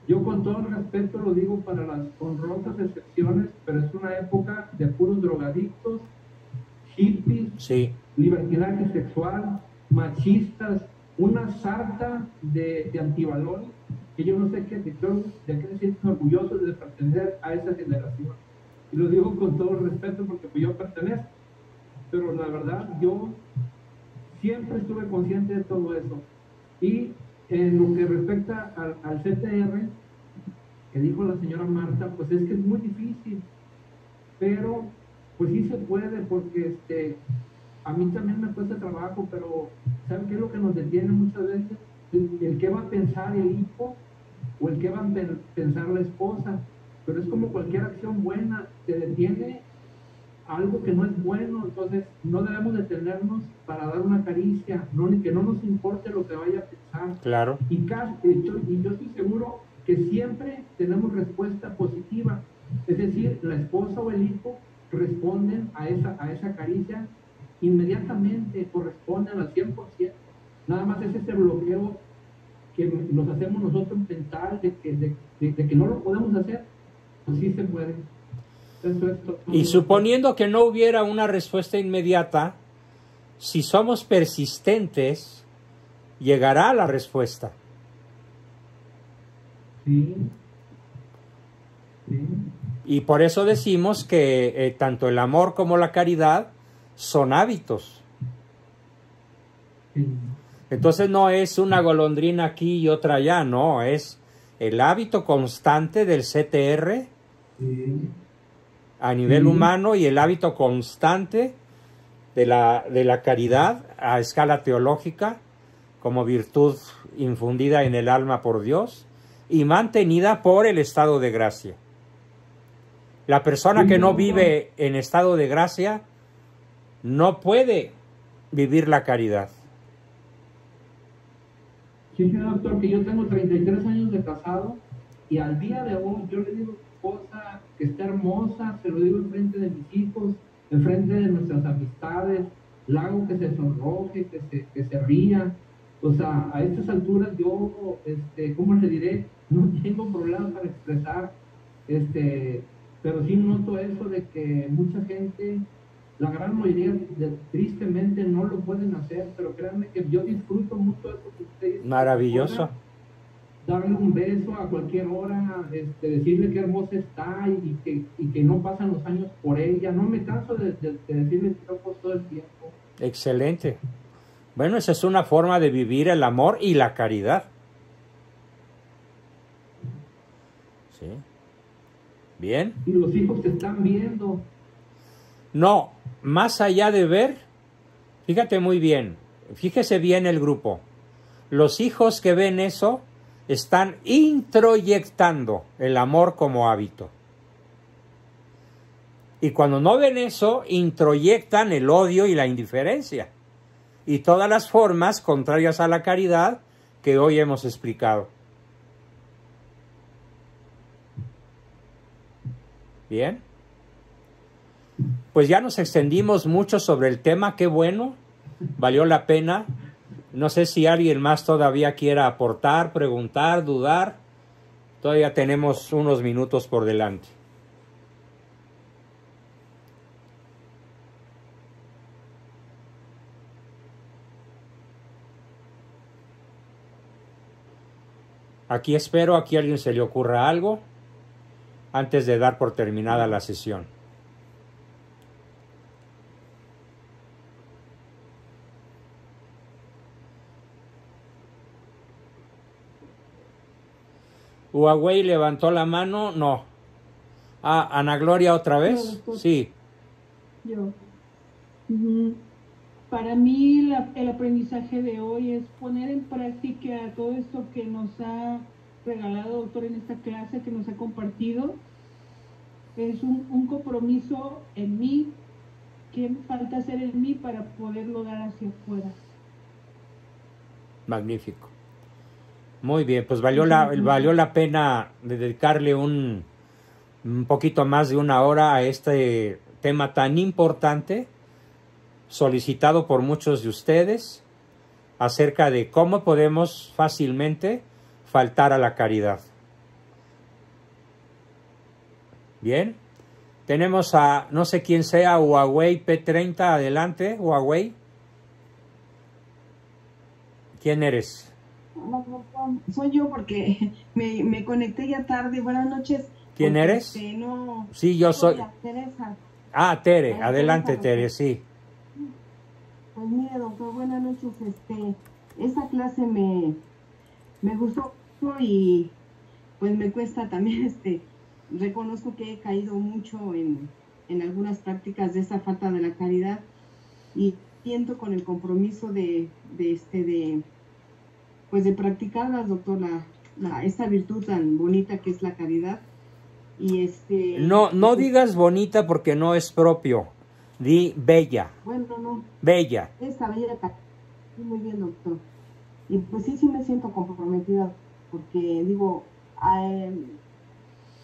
Yo con todo el respeto lo digo para las honrosas excepciones, pero es una época de puros drogadictos, hippies, sí, libertinaje sexual, machistas, una sarta de antivalores, que yo no sé de qué se sienten orgullosos de pertenecer a esa generación. Y lo digo con todo el respeto porque pues yo pertenezco, pero la verdad yo siempre estuve consciente de todo eso. Y en lo que respecta al CTR, que dijo la señora Marta, pues es que es muy difícil, pero pues sí se puede, porque a mí también me cuesta trabajo, pero ¿saben qué es lo que nos detiene muchas veces? El qué va a pensar el hijo o el qué va a pensar la esposa. Pero es como cualquier acción buena, te detiene algo que no es bueno. Entonces no debemos detenernos para dar una caricia, que no nos importe lo que vaya a pensar. Claro. Y yo estoy seguro que siempre tenemos respuesta positiva, es decir, la esposa o el hijo responden a esa caricia inmediatamente, corresponden al 100%. Nada más es ese bloqueo que nos hacemos nosotros mental de que no lo podemos hacer. Pues sí se puede. Eso es todo. Y suponiendo que no hubiera una respuesta inmediata, si somos persistentes, llegará la respuesta. Sí. Sí. Y por eso decimos que tanto el amor como la caridad son hábitos. Sí. Entonces no es una golondrina aquí y otra allá, no, es el hábito constante del CTR Sí. a nivel humano y el hábito constante de la caridad a escala teológica como virtud infundida en el alma por Dios y mantenida por el estado de gracia. La persona que no vive en estado de gracia no puede vivir la caridad. Sí, señor doctor, que yo tengo 33 años de casado y al día de hoy yo le digo a mi esposa que está hermosa, se lo digo enfrente de mis hijos, enfrente de nuestras amistades, la hago que se sonroje, que se ría. O sea, a estas alturas yo, ¿cómo le diré? No tengo problemas para expresar, pero sí noto eso de que mucha gente, la gran mayoría, tristemente no lo pueden hacer, pero créanme que yo disfruto mucho eso que usted dice. Maravilloso. Darle un beso a cualquier hora, decirle qué hermosa está y que no pasan los años por ella. No me canso de decirle piropos todo el tiempo. Excelente. Bueno, esa es una forma de vivir el amor y la caridad. Sí. Bien. Y los hijos te están viendo. No, más allá de ver, fíjate muy bien, fíjese bien el grupo. Los hijos que ven eso están introyectando el amor como hábito. Y cuando no ven eso, introyectan el odio y la indiferencia. Y todas las formas contrarias a la caridad que hoy hemos explicado. Bien. Pues ya nos extendimos mucho sobre el tema, qué bueno, valió la pena. No sé si alguien más todavía quiera aportar, preguntar, dudar. Todavía tenemos unos minutos por delante. Aquí espero a que a alguien se le ocurra algo antes de dar por terminada la sesión. Huawei levantó la mano, no. Ah, Ana Gloria otra vez, sí. Yo. Para mí el aprendizaje de hoy es poner en práctica todo esto que nos ha regalado doctor en esta clase, que nos ha compartido. Es un compromiso en mí, que falta hacer en mí para poderlo dar hacia afuera. Magnífico. Muy bien, pues valió la pena dedicarle un poquito más de una hora a este tema tan importante, solicitado por muchos de ustedes, acerca de cómo podemos fácilmente faltar a la caridad. Bien, tenemos a, no sé quién sea, Huawei P30, adelante, Huawei. ¿Quién eres? Soy yo porque me conecté ya tarde. Buenas noches. ¿Quién eres? No, sí, yo soy. Teresa. Ah, Tere, adelante Tere, sí. Pues mire, doctor, buenas noches. Esta clase me gustó y pues me cuesta también, reconozco que he caído mucho en algunas prácticas de esa falta de la caridad y siento con el compromiso de practicarlas, doctor, esta virtud tan bonita que es la caridad. Y no digas bonita porque no es propio. Di bella. Bueno, no. Bella. Esta bella. Muy bien, doctor. Y pues sí me siento comprometida porque digo,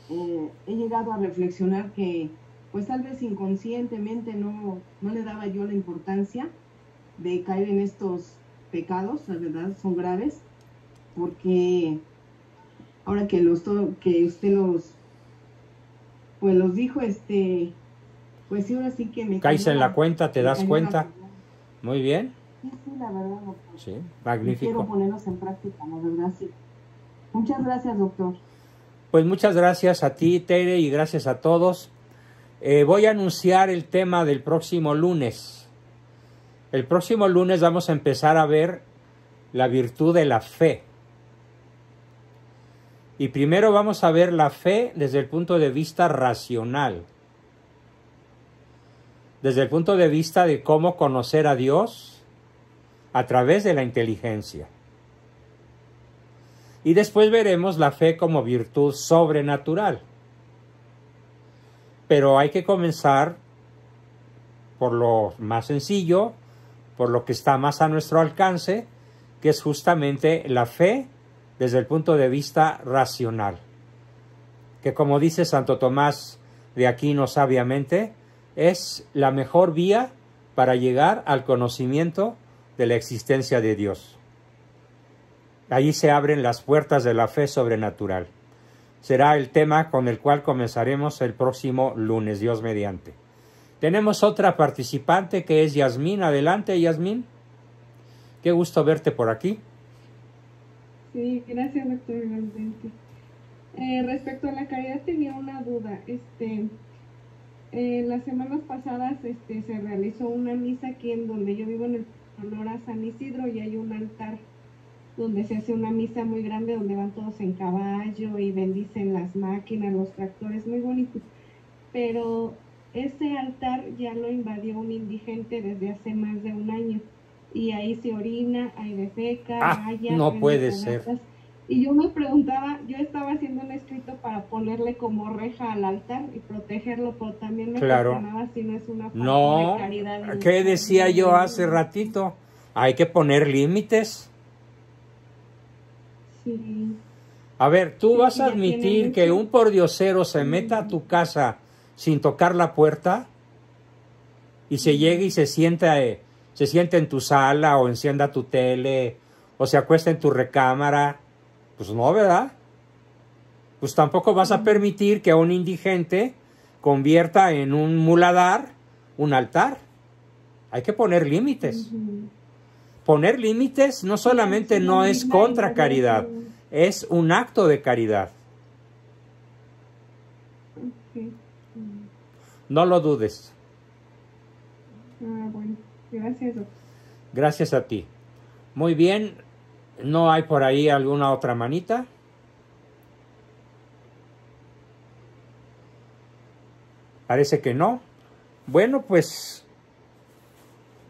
he llegado a reflexionar que pues tal vez inconscientemente no le daba yo la importancia de caer en estos pecados, la verdad, son graves, porque ahora que usted los dijo, pues sí, ahora sí que me caes en la cuenta, te das cuenta. Muy bien. Sí, la verdad, doctor. Sí, magnífico. Quiero ponerlos en práctica, la verdad, sí. Muchas gracias, doctor. Pues muchas gracias a ti, Tere, y gracias a todos. Voy a anunciar el tema del próximo lunes. El próximo lunes vamos a empezar a ver la virtud de la fe. Y primero vamos a ver la fe desde el punto de vista racional. Desde el punto de vista de cómo conocer a Dios a través de la inteligencia. Y después veremos la fe como virtud sobrenatural. Pero hay que comenzar por lo más sencillo, por lo que está más a nuestro alcance, que es justamente la fe desde el punto de vista racional. Que como dice Santo Tomás de Aquino sabiamente, es la mejor vía para llegar al conocimiento de la existencia de Dios. Allí se abren las puertas de la fe sobrenatural. Será el tema con el cual comenzaremos el próximo lunes, Dios mediante. Tenemos otra participante que es Yasmín. Adelante, Yasmín. Qué gusto verte por aquí. Sí, gracias, doctor igualmente. Respecto a la caridad tenía una duda. Las semanas pasadas se realizó una misa aquí en donde yo vivo, en el honor a San Isidro, y hay un altar donde se hace una misa muy grande donde van todos en caballo y bendicen las máquinas, los tractores, muy bonito. Pero ese altar ya lo invadió un indigente desde hace más de un año, y ahí se orina, hay defeca, no puede ser. Y yo me preguntaba, yo estaba haciendo un escrito para ponerle como reja al altar y protegerlo, pero también me cuestionaba si no es una falta de caridad. ¿Qué decía yo hace ratito? Hay que poner límites. Sí. A ver, ¿tú vas a admitir que un pordiosero se meta a tu casa sin tocar la puerta y se llegue y se sienta en tu sala o encienda tu tele o se acuesta en tu recámara? Pues no, ¿verdad? Pues tampoco vas a permitir que un indigente convierta en un muladar un altar. Hay que poner límites. Poner límites no solamente no es contra caridad, es un acto de caridad. No lo dudes. Bueno, gracias, doctor. Gracias a ti. Muy bien. ¿No hay por ahí alguna otra manita? Parece que no. Bueno, pues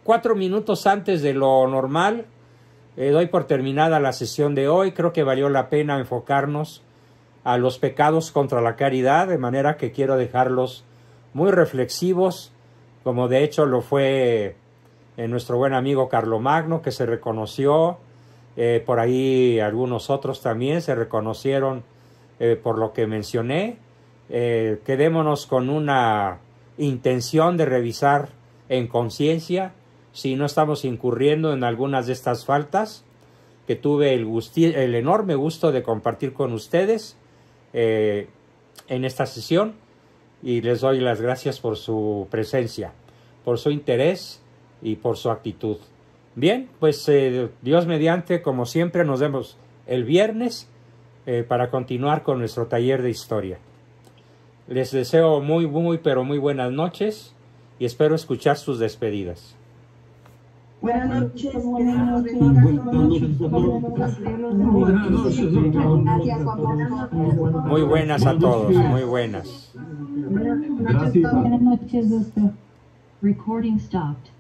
4 minutos antes de lo normal, doy por terminada la sesión de hoy. Creo que valió la pena enfocarnos a los pecados contra la caridad, de manera que quiero dejarlos muy reflexivos, como de hecho lo fue nuestro buen amigo Carlomagno, que se reconoció. Por ahí algunos otros también se reconocieron por lo que mencioné. Quedémonos con una intención de revisar en conciencia si no estamos incurriendo en algunas de estas faltas que tuve el enorme gusto de compartir con ustedes en esta sesión, y les doy las gracias por su presencia, por su interés y por su actitud. Bien, pues Dios mediante, como siempre, nos vemos el viernes para continuar con nuestro taller de historia. Les deseo muy buenas noches y espero escuchar sus despedidas. Buenas noches. Muy buenas a todos, muy buenas. Buenas noches, doctor. Recording stopped.